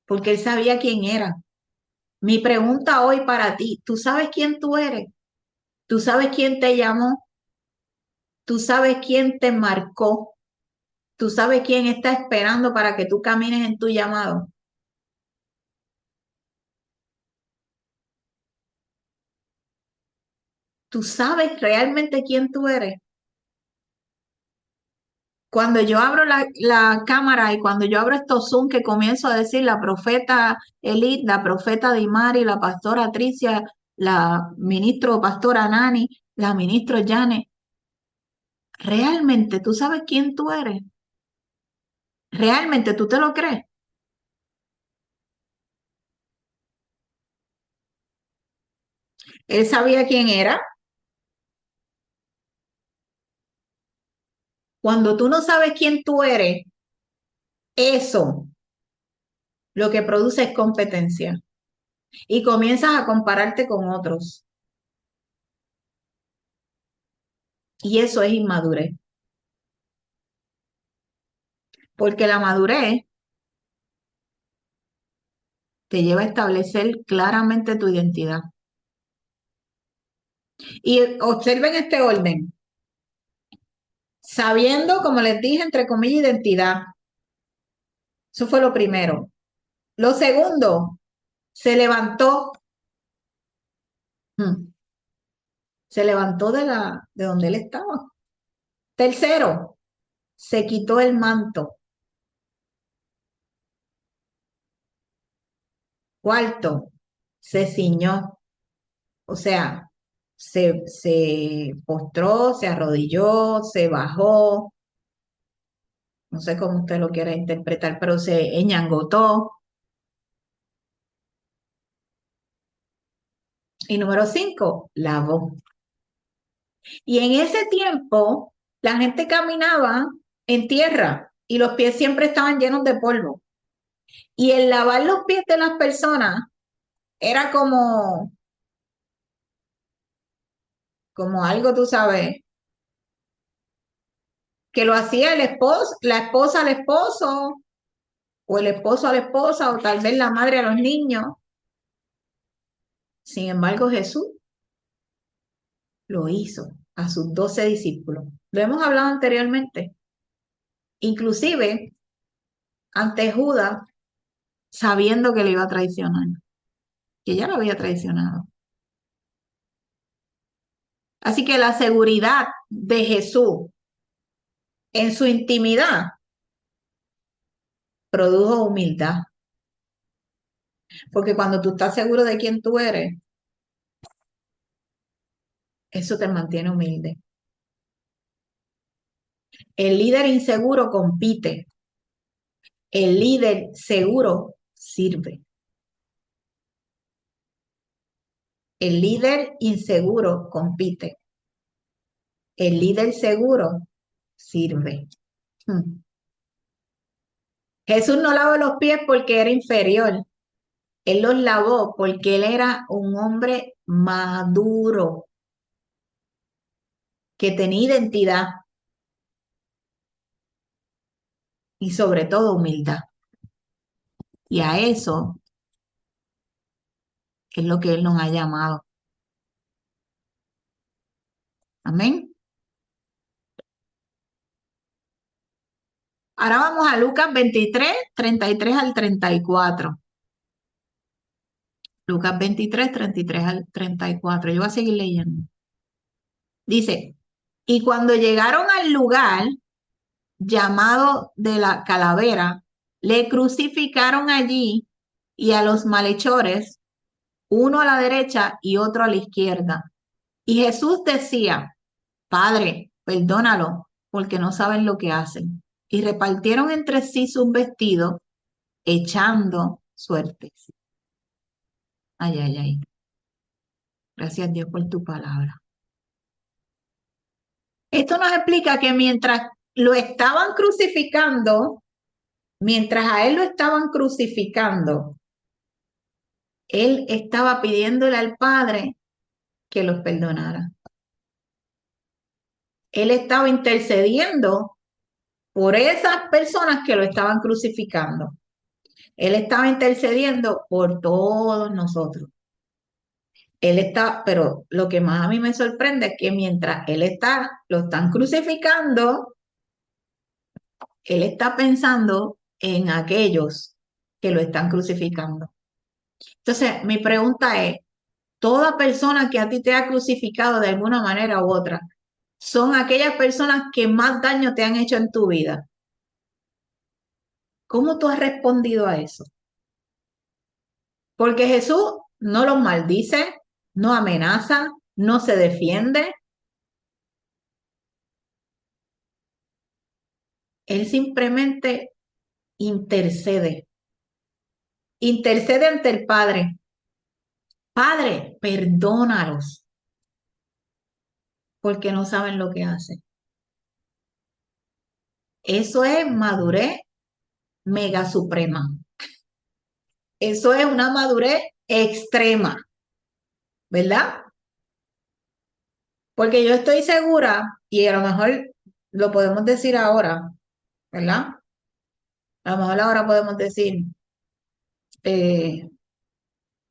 Porque él sabía quién era. Mi pregunta hoy para ti, ¿tú sabes quién tú eres? ¿Tú sabes quién te llamó? ¿Tú sabes quién te marcó? ¿Tú sabes quién está esperando para que tú camines en tu llamado? ¿Tú sabes realmente quién tú eres? Cuando yo abro la cámara y cuando yo abro estos Zoom que comienzo a decir la profeta Elite, la profeta Dimari, la pastora Tricia, la ministro o pastora Nani, la ministro Janet, ¿realmente tú sabes quién tú eres? ¿Realmente tú te lo crees? Él sabía quién era. Cuando tú no sabes quién tú eres, eso lo que produce es competencia y comienzas a compararte con otros. Y eso es inmadurez. Porque la madurez te lleva a establecer claramente tu identidad. Y observen este orden. Sabiendo, como les dije, entre comillas, identidad. Eso fue lo primero. Lo segundo, se levantó. Se levantó de donde él estaba. Tercero, se quitó el manto. Cuarto, se ciñó. O sea, se postró, se arrodilló, se bajó. No sé cómo usted lo quiera interpretar, pero se eñangotó. Y número 5, lavó. Y en ese tiempo, la gente caminaba en tierra y los pies siempre estaban llenos de polvo. Y el lavar los pies de las personas era como algo, tú sabes, que lo hacía el esposo, la esposa al esposo, o el esposo a la esposa, o tal vez la madre a los niños. Sin embargo, Jesús lo hizo a sus 12 discípulos. Lo hemos hablado anteriormente. Inclusive ante Judas, sabiendo que le iba a traicionar, que ya lo había traicionado. Así que la seguridad de Jesús en su intimidad produjo humildad. Porque cuando tú estás seguro de quién tú eres, eso te mantiene humilde. El líder inseguro compite. El líder seguro sirve. El líder inseguro compite. El líder seguro sirve. Jesús no lavó los pies porque era inferior. Él los lavó porque él era un hombre maduro, que tenía identidad y sobre todo humildad. Y a eso es lo que él nos ha llamado. Amén. Ahora vamos a Lucas 23, 33 al 34. Lucas 23, 33 al 34. Yo voy a seguir leyendo. Dice, y cuando llegaron al lugar llamado de la calavera, le crucificaron allí y a los malhechores, uno a la derecha y otro a la izquierda. Y Jesús decía, Padre, perdónalo, porque no saben lo que hacen. Y repartieron entre sí sus vestidos, echando suertes. Ay, ay, ay. Gracias Dios por tu palabra. Esto nos explica que mientras lo estaban crucificando, mientras a él lo estaban crucificando, él estaba pidiéndole al Padre que los perdonara. Él estaba intercediendo por esas personas que lo estaban crucificando. Él estaba intercediendo por todos nosotros. Él está, pero lo que más a mí me sorprende es que mientras lo están crucificando, él está pensando en aquellos que lo están crucificando. Entonces, mi pregunta es, toda persona que a ti te ha crucificado de alguna manera u otra, son aquellas personas que más daño te han hecho en tu vida. ¿Cómo tú has respondido a eso? Porque Jesús no los maldice, no amenaza, no se defiende. Él simplemente intercede. Intercede ante el Padre. Padre, perdónalos, porque no saben lo que hacen. Eso es madurez mega suprema. Eso es una madurez extrema, ¿verdad? Porque yo estoy segura, y a lo mejor lo podemos decir ahora, ¿verdad? A lo mejor ahora podemos decir,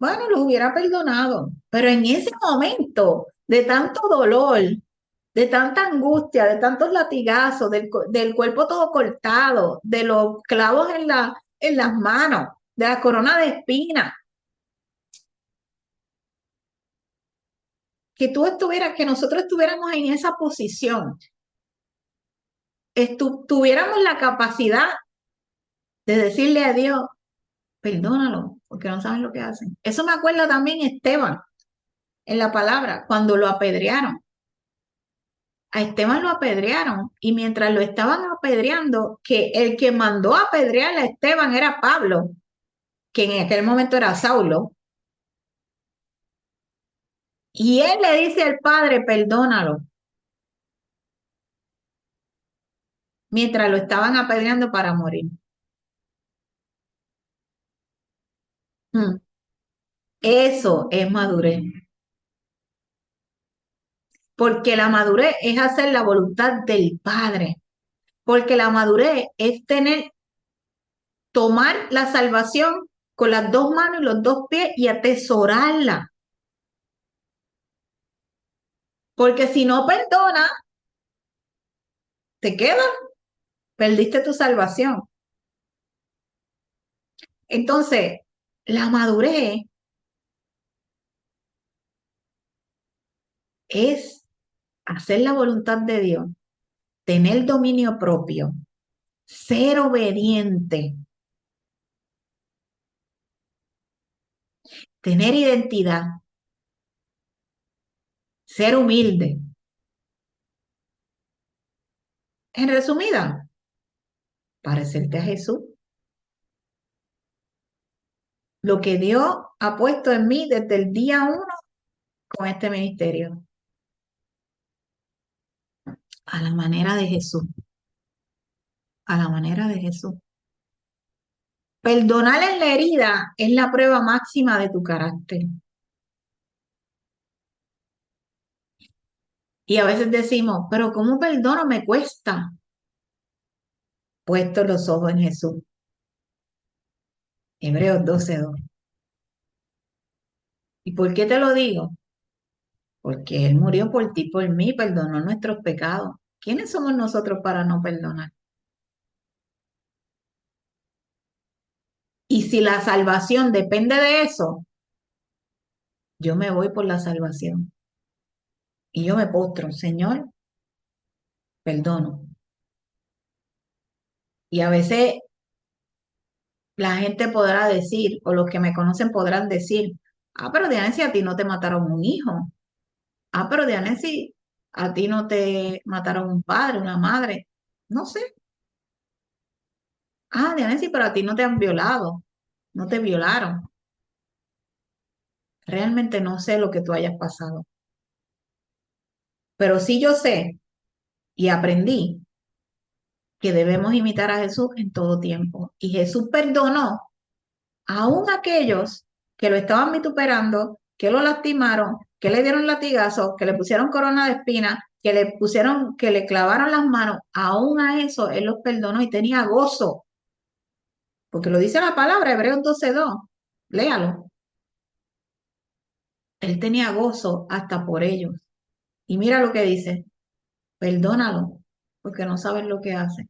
bueno, los hubiera perdonado, pero en ese momento de tanto dolor, de tanta angustia, de tantos latigazos, del cuerpo todo cortado, de los clavos en las manos, de la corona de espinas, que nosotros estuviéramos en esa posición, tuviéramos la capacidad de decirle a Dios, perdónalo, porque no saben lo que hacen. Eso me acuerda también Esteban en la palabra, cuando lo apedrearon. A Esteban lo apedrearon y mientras lo estaban apedreando, que el que mandó a apedrear a Esteban era Pablo, que en aquel momento era Saulo, y él le dice al Padre, perdónalo, mientras lo estaban apedreando para morir. Eso es madurez. Porque la madurez es hacer la voluntad del Padre. Porque la madurez es tomar la salvación con las dos manos y los dos pies y atesorarla. Porque si no perdonas, te quedas, perdiste tu salvación. Entonces, la madurez es hacer la voluntad de Dios, tener dominio propio, ser obediente, tener identidad, ser humilde. En resumida, parecerte a Jesús. Lo que Dios ha puesto en mí desde el día 1 con este ministerio. A la manera de Jesús. A la manera de Jesús. Perdonar en la herida es la prueba máxima de tu carácter. Y a veces decimos, pero ¿cómo perdono? Me cuesta. Puesto los ojos en Jesús. Hebreos 12:2. ¿Y por qué te lo digo? Porque Él murió por ti, por mí, perdonó nuestros pecados. ¿Quiénes somos nosotros para no perdonar? Y si la salvación depende de eso, yo me voy por la salvación. Y yo me postro, Señor, perdono. Y a veces la gente podrá decir, o los que me conocen podrán decir, pero Dianesi, a ti no te mataron un hijo. Pero Dianesi, a ti no te mataron un padre, una madre. No sé. Dianesi, pero a ti no te han violado. No te violaron. Realmente no sé lo que tú hayas pasado. Pero sí yo sé y aprendí que debemos imitar a Jesús en todo tiempo. Y Jesús perdonó aún aquellos que lo estaban vituperando, que lo lastimaron, que le dieron latigazos, que le pusieron corona de espinas, que le clavaron las manos, aún a eso Él los perdonó y tenía gozo. porque lo dice la palabra, Hebreos 12:2. Léalo. Él tenía gozo hasta por ellos. Y mira lo que dice, perdónalo, porque no saben lo que hacen.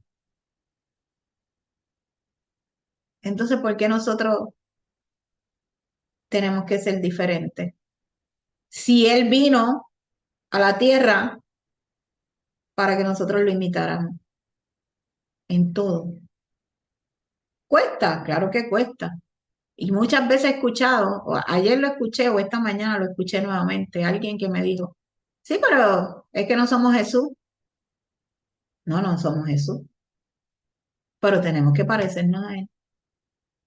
Entonces, ¿por qué nosotros tenemos que ser diferentes? Si Él vino a la tierra para que nosotros lo imitáramos en todo. ¿Cuesta? Claro que cuesta. Y muchas veces he escuchado, o ayer lo escuché o esta mañana lo escuché nuevamente, alguien que me dijo, sí, pero es que no somos Jesús. No, no somos Jesús, pero tenemos que parecernos a Él,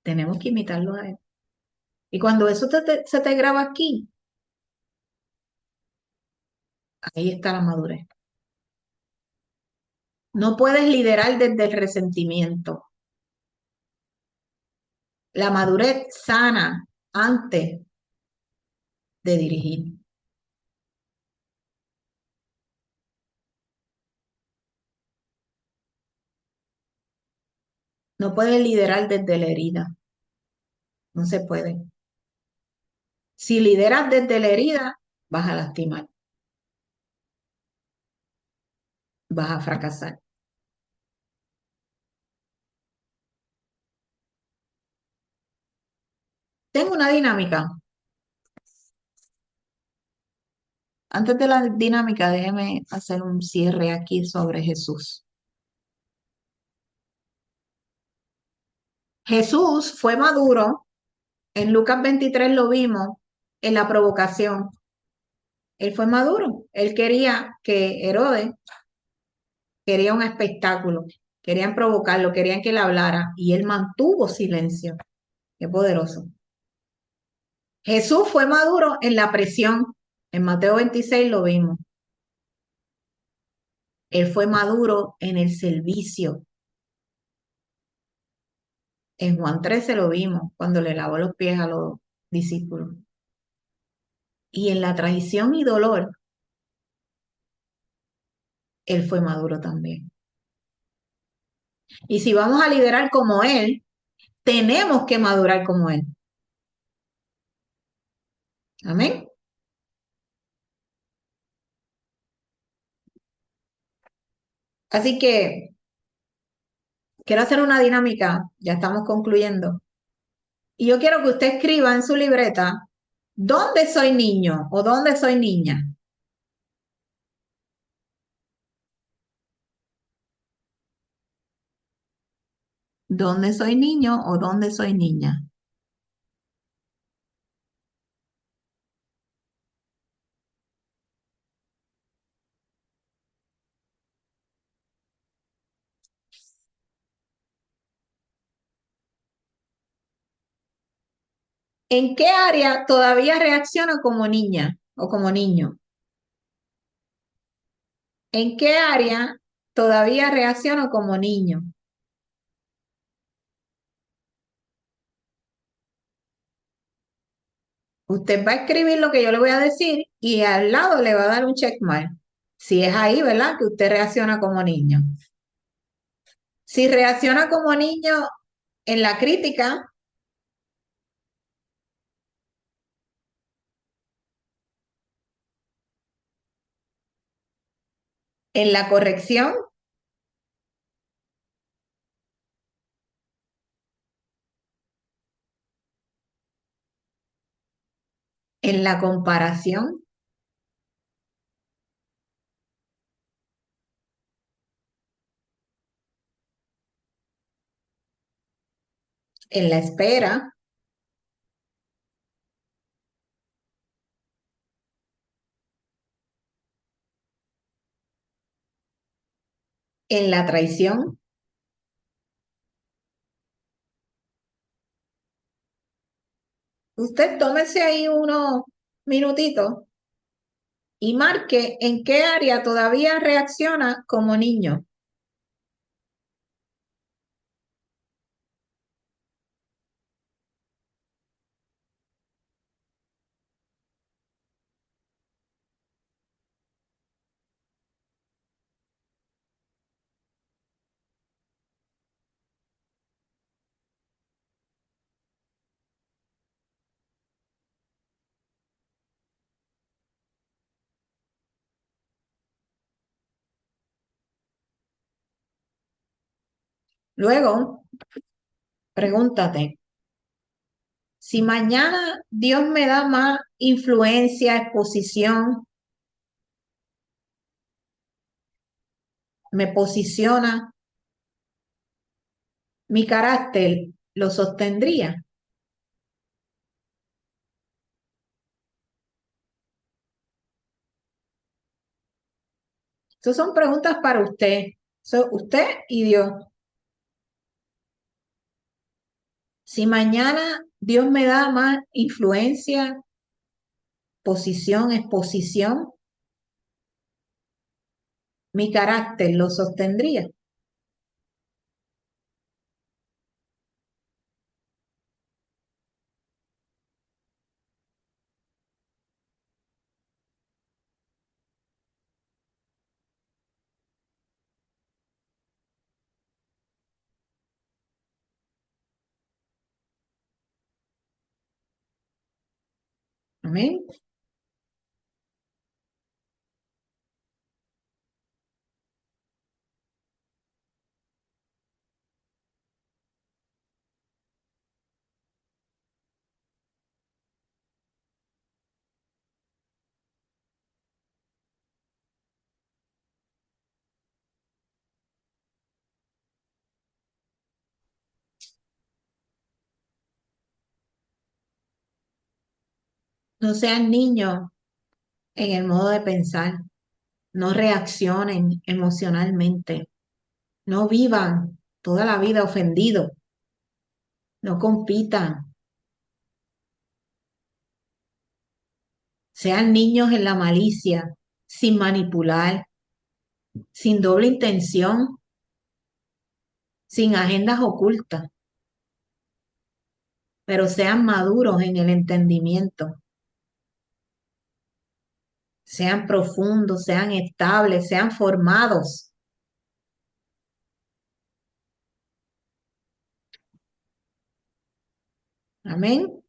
tenemos que imitarlo a Él. Y cuando eso se te graba aquí, ahí está la madurez. No puedes liderar desde el resentimiento. La madurez sana antes de dirigir. No puedes liderar desde la herida. No se puede. Si lideras desde la herida, vas a lastimar, vas a fracasar. Tengo una dinámica. Antes de la dinámica, déjeme hacer un cierre aquí sobre Jesús. Jesús fue maduro. En Lucas 23 lo vimos en la provocación. Él fue maduro. Él quería que Herodes quería un espectáculo. Querían provocarlo, querían que él hablara y él mantuvo silencio. Qué poderoso. Jesús fue maduro en la presión. En Mateo 26 lo vimos. Él fue maduro en el servicio. En Juan 13 lo vimos cuando le lavó los pies a los discípulos. Y en la traición y dolor, él fue maduro también. Y si vamos a liderar como él, tenemos que madurar como él. Amén. Así que quiero hacer una dinámica, ya estamos concluyendo. Y yo quiero que usted escriba en su libreta, ¿dónde soy niño o dónde soy niña? ¿Dónde soy niño o dónde soy niña? ¿En qué área todavía reacciono como niña o como niño? ¿En qué área todavía reacciono como niño? Usted va a escribir lo que yo le voy a decir y al lado le va a dar un check mark. Si es ahí, ¿verdad? Que usted reacciona como niño. Si reacciona como niño en la crítica, en la corrección, en la comparación, en la espera, en la traición, usted tómese ahí unos minutitos y marque en qué área todavía reacciona como niño. Luego, pregúntate, si mañana Dios me da más influencia, exposición, me posiciona, mi carácter lo sostendría. Estas son preguntas para usted. Usted y Dios. Si mañana Dios me da más influencia, posición, exposición, mi carácter lo sostendría. Amén. No sean niños en el modo de pensar. No reaccionen emocionalmente. No vivan toda la vida ofendidos. No compitan. Sean niños en la malicia, sin manipular, sin doble intención, sin agendas ocultas, pero sean maduros en el entendimiento. Sean profundos, sean estables, sean formados. Amén.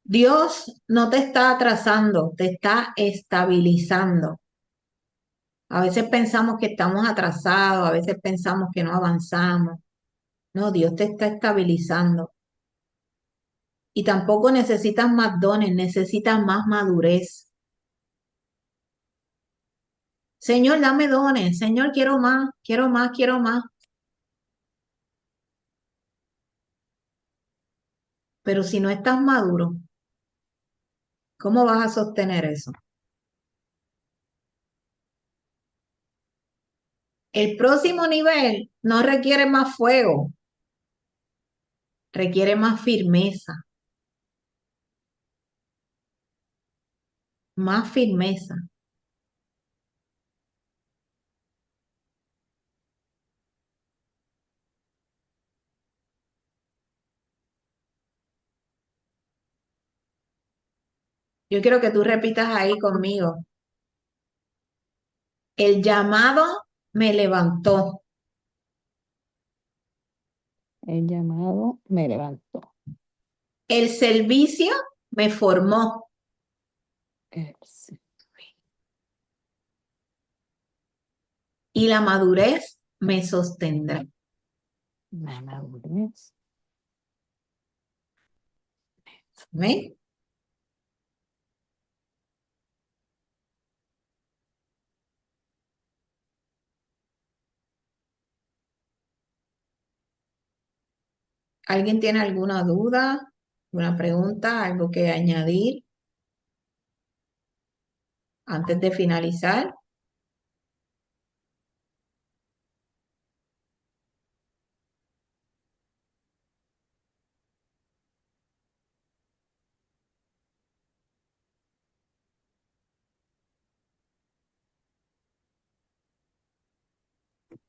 Dios no te está atrasando, te está estabilizando. A veces pensamos que estamos atrasados, a veces pensamos que no avanzamos. No, Dios te está estabilizando. Y tampoco necesitas más dones, necesitas más madurez. Señor, dame dones. Señor, quiero más, quiero más, quiero más. Pero si no estás maduro, ¿cómo vas a sostener eso? El próximo nivel no requiere más fuego, requiere más firmeza, más firmeza. Yo quiero que tú repitas ahí conmigo. El llamado me levantó. El llamado me levantó. El servicio me formó. Sí. Y la madurez me sostendrá. La madurez. ¿Ven? ¿Alguien tiene alguna duda, alguna pregunta, algo que añadir antes de finalizar?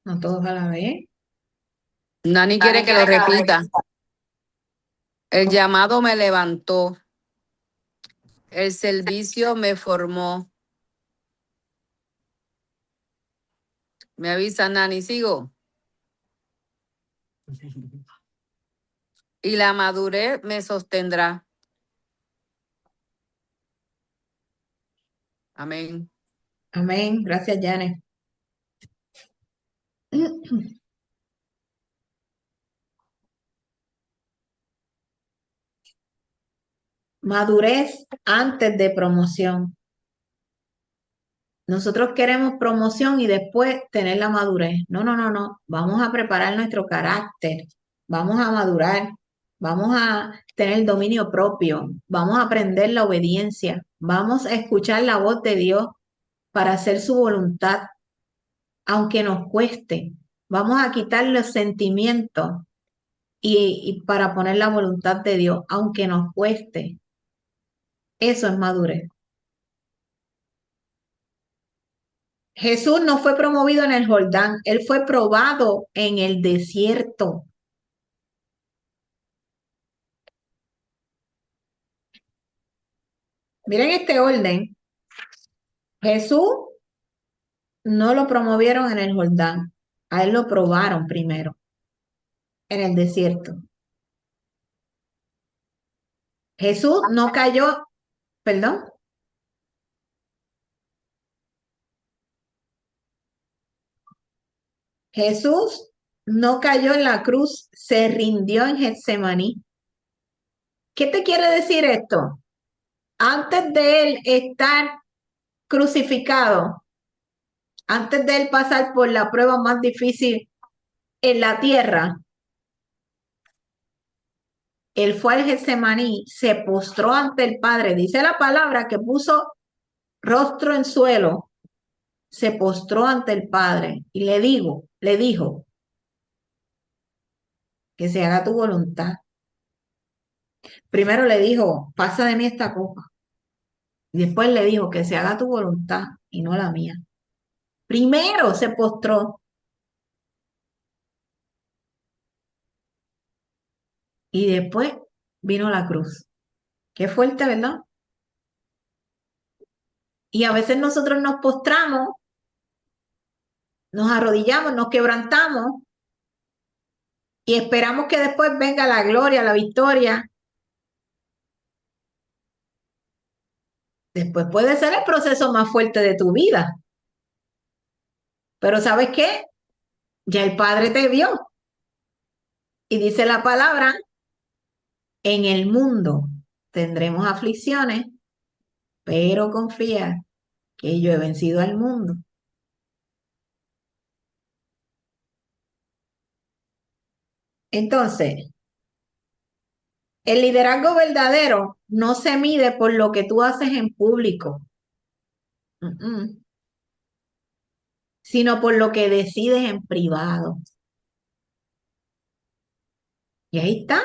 No todos a la vez. Nani quiere que lo repita. El llamado me levantó. El servicio me formó. Me avisa Nani, sigo. Y la madurez me sostendrá. Amén. Amén. Gracias, Janet. Madurez antes de promoción. Nosotros queremos promoción y después tener la madurez. No, no, no, no. Vamos a preparar nuestro carácter. Vamos a madurar. Vamos a tener dominio propio. Vamos a aprender la obediencia. Vamos a escuchar la voz de Dios para hacer su voluntad, aunque nos cueste. Vamos a quitar los sentimientos y para poner la voluntad de Dios, aunque nos cueste. Eso es madurez. Jesús no fue promovido en el Jordán, él fue probado en el desierto. Miren este orden. Jesús no lo promovieron en el Jordán, a él lo probaron primero en el desierto. Jesús no cayó, perdón. Jesús no cayó en la cruz, se rindió en Getsemaní. ¿Qué te quiere decir esto? Antes de él estar crucificado, antes de él pasar por la prueba más difícil en la tierra, él fue al Getsemaní, se postró ante el Padre. Dice la palabra que puso rostro en suelo, se postró ante el Padre y le dijo, que se haga tu voluntad. Primero le dijo, pasa de mí esta copa. Y después le dijo, que se haga tu voluntad y no la mía. Primero se postró. Y después vino la cruz. Qué fuerte, ¿verdad? Y a veces nosotros nos postramos, nos arrodillamos, nos quebrantamos y esperamos que después venga la gloria, la victoria. Después puede ser el proceso más fuerte de tu vida. Pero ¿sabes qué? Ya el Padre te vio. Y dice la palabra, en el mundo tendremos aflicciones, pero confía que yo he vencido al mundo. Entonces, el liderazgo verdadero no se mide por lo que tú haces en público, sino por lo que decides en privado. Y ahí está.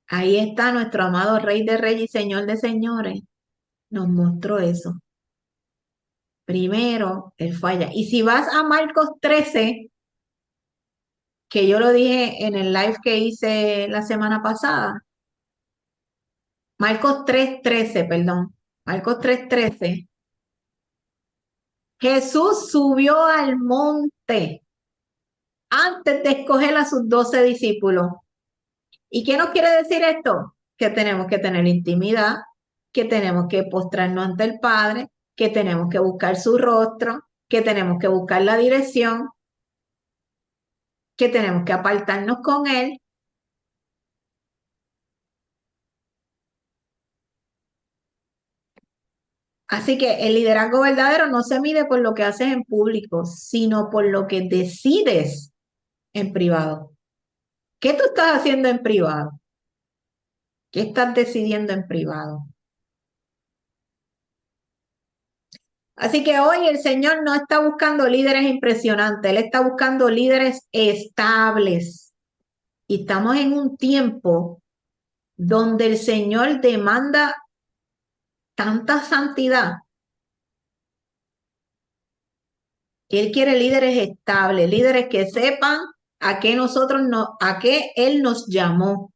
Ahí está nuestro amado Rey de Reyes y Señor de Señores. Nos mostró eso. Primero, él falla. Y si vas a Marcos 13, que yo lo dije en el live que hice la semana pasada, Marcos 3:13, perdón. Marcos 3:13. Jesús subió al monte antes de escoger a sus 12 discípulos. ¿Y qué nos quiere decir esto? Que tenemos que tener intimidad, que tenemos que postrarnos ante el Padre, que tenemos que buscar su rostro, que tenemos que buscar la dirección, que tenemos que apartarnos con Él. Así que el liderazgo verdadero no se mide por lo que haces en público, sino por lo que decides en privado. ¿Qué tú estás haciendo en privado? ¿Qué estás decidiendo en privado? Así que hoy el Señor no está buscando líderes impresionantes, Él está buscando líderes estables. Y estamos en un tiempo donde el Señor demanda tanta santidad. Él quiere líderes estables, líderes que sepan a qué a qué Él nos llamó.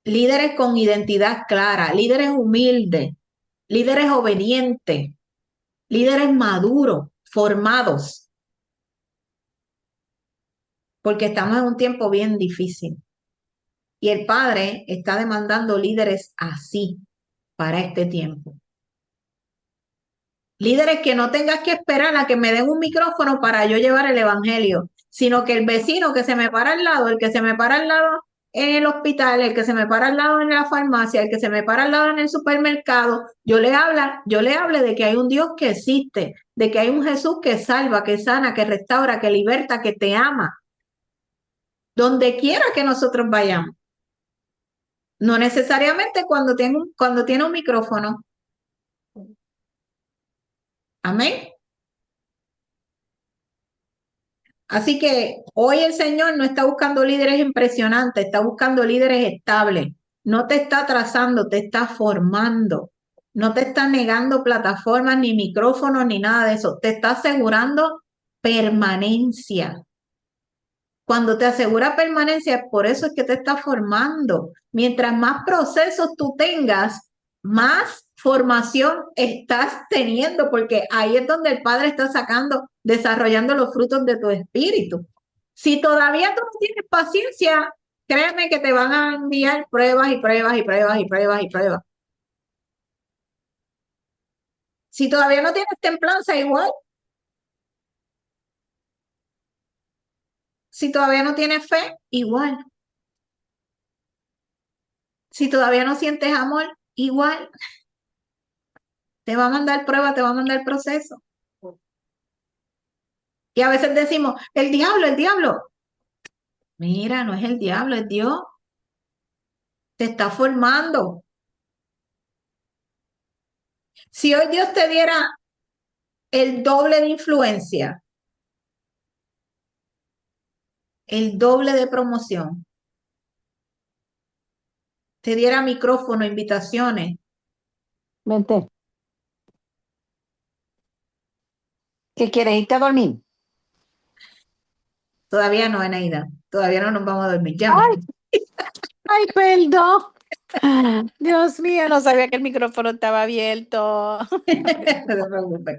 Líderes con identidad clara, líderes humildes, líderes obedientes, líderes maduros, formados. Porque estamos en un tiempo bien difícil. Y el Padre está demandando líderes así para este tiempo. Líderes que no tengas que esperar a que me den un micrófono para yo llevar el evangelio, sino que el vecino que se me para al lado, el que se me para al lado en el hospital, el que se me para al lado en la farmacia, el que se me para al lado en el supermercado, yo le hable de que hay un Dios que existe, de que hay un Jesús que salva, que sana, que restaura, que liberta, que te ama. Donde quiera que nosotros vayamos. No necesariamente cuando tiene un micrófono. Amén. Así que hoy el Señor no está buscando líderes impresionantes, está buscando líderes estables. No te está trazando, te está formando. No te está negando plataformas, ni micrófonos, ni nada de eso. Te está asegurando permanencia. Cuando te asegura permanencia, por eso es que te está formando. Mientras más procesos tú tengas, más formación estás teniendo, porque ahí es donde el Padre está desarrollando los frutos de tu espíritu. Si todavía tú no tienes paciencia, créeme que te van a enviar pruebas y pruebas y pruebas y pruebas y pruebas. Si todavía no tienes templanza, igual. Si todavía no tienes fe, igual. Si todavía no sientes amor, igual. Te va a mandar prueba, te va a mandar proceso. Y a veces decimos, el diablo, el diablo. Mira, no es el diablo, es Dios. Te está formando. Si hoy Dios te diera el doble de influencia, el doble de promoción, te diera micrófono, invitaciones, Vente. ¿Qué quieres? ¿Irte a dormir? todavía no, Eneida. Todavía no nos vamos a dormir. Llama. Ay, perdón. Dios mío, no sabía que el micrófono estaba abierto. No te preocupes.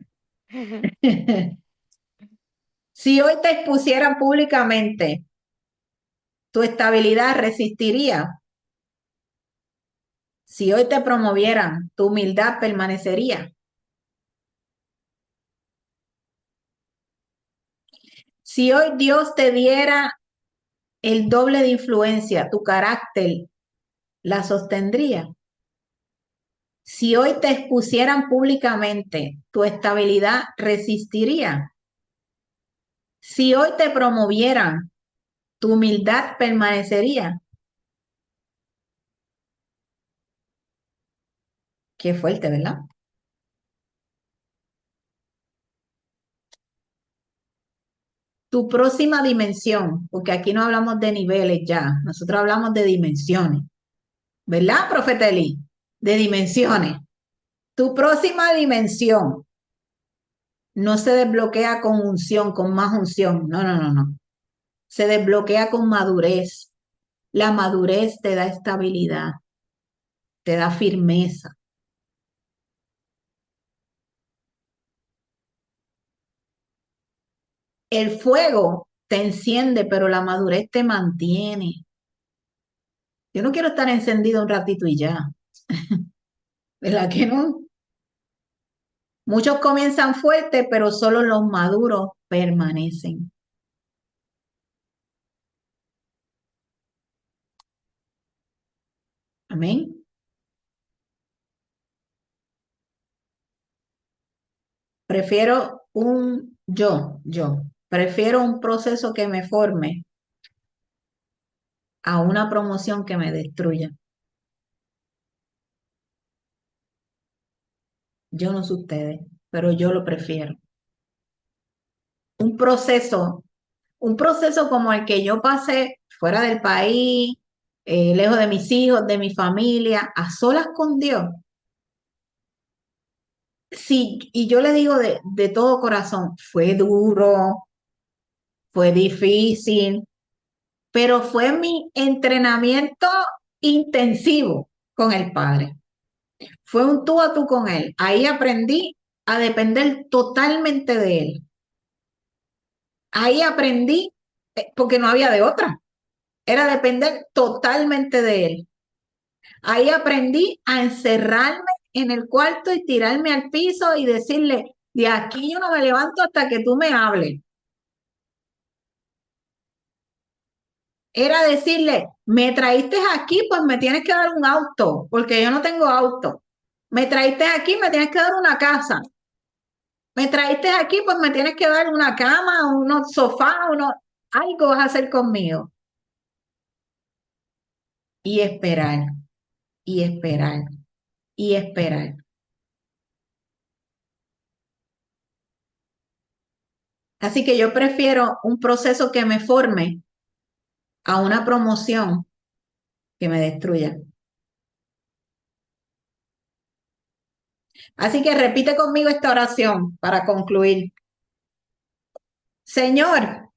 Si hoy te expusieran públicamente, tu estabilidad resistiría. Si hoy te promovieran, tu humildad permanecería. Si hoy Dios te diera el doble de influencia, tu carácter la sostendría. Si hoy te expusieran públicamente, tu estabilidad resistiría. Si hoy te promovieran, tu humildad permanecería. Qué fuerte, ¿verdad? Tu próxima dimensión, porque aquí no hablamos de niveles ya, nosotros hablamos de dimensiones, ¿verdad, profeta Eli? De dimensiones. Tu próxima dimensión no se desbloquea con unción, con más unción, no. Se desbloquea con madurez. La madurez te da estabilidad, te da firmeza. El fuego te enciende, pero la madurez te mantiene. Yo no quiero estar encendido un ratito y ya. ¿Verdad que no? Muchos comienzan fuerte, pero solo los maduros permanecen. Amén. Prefiero prefiero un proceso que me forme a una promoción que me destruya. Yo no sé ustedes, pero yo lo prefiero. Un proceso como el que yo pasé fuera del país, lejos de mis hijos, de mi familia, a solas con Dios. Sí, y yo le digo de todo corazón, fue duro, fue difícil, pero fue mi entrenamiento intensivo con el Padre. Fue un tú a tú con Él. Ahí aprendí a depender totalmente de Él. Ahí aprendí, porque no había de otra. era depender totalmente de él. Ahí aprendí a encerrarme en el cuarto y tirarme al piso y decirle, de aquí yo no me levanto hasta que tú me hables. Era decirle, me traíste aquí, pues me tienes que dar un auto, porque yo no tengo auto. Me traíste aquí, me tienes que dar una casa. Me traíste aquí, pues me tienes que dar una cama, unos sofás, algo vas a hacer conmigo. Y esperar, y esperar, y esperar. Así que yo prefiero un proceso que me forme a una promoción que me destruya. Así que repite conmigo esta oración para concluir. Señor,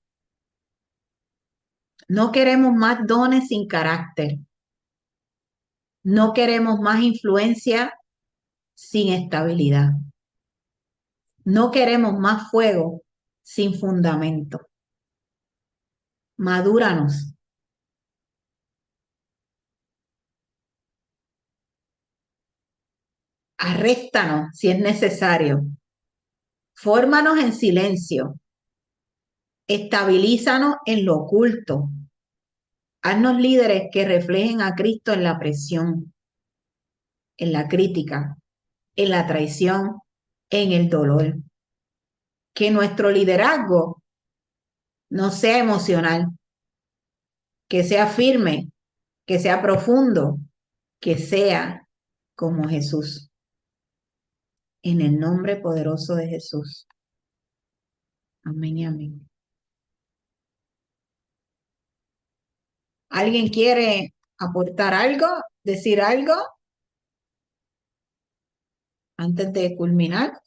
no queremos más dones sin carácter. No queremos más influencia sin estabilidad. No queremos más fuego sin fundamento. Madúranos. Arréstanos si es necesario. Fórmanos en silencio. Estabilízanos en lo oculto. Haznos líderes que reflejen a Cristo en la presión, en la crítica, en la traición, en el dolor. Que nuestro liderazgo no sea emocional, que sea firme, que sea profundo, que sea como Jesús. En el nombre poderoso de Jesús. Amén y amén. ¿Alguien quiere aportar algo? ¿Decir algo? Antes de culminar.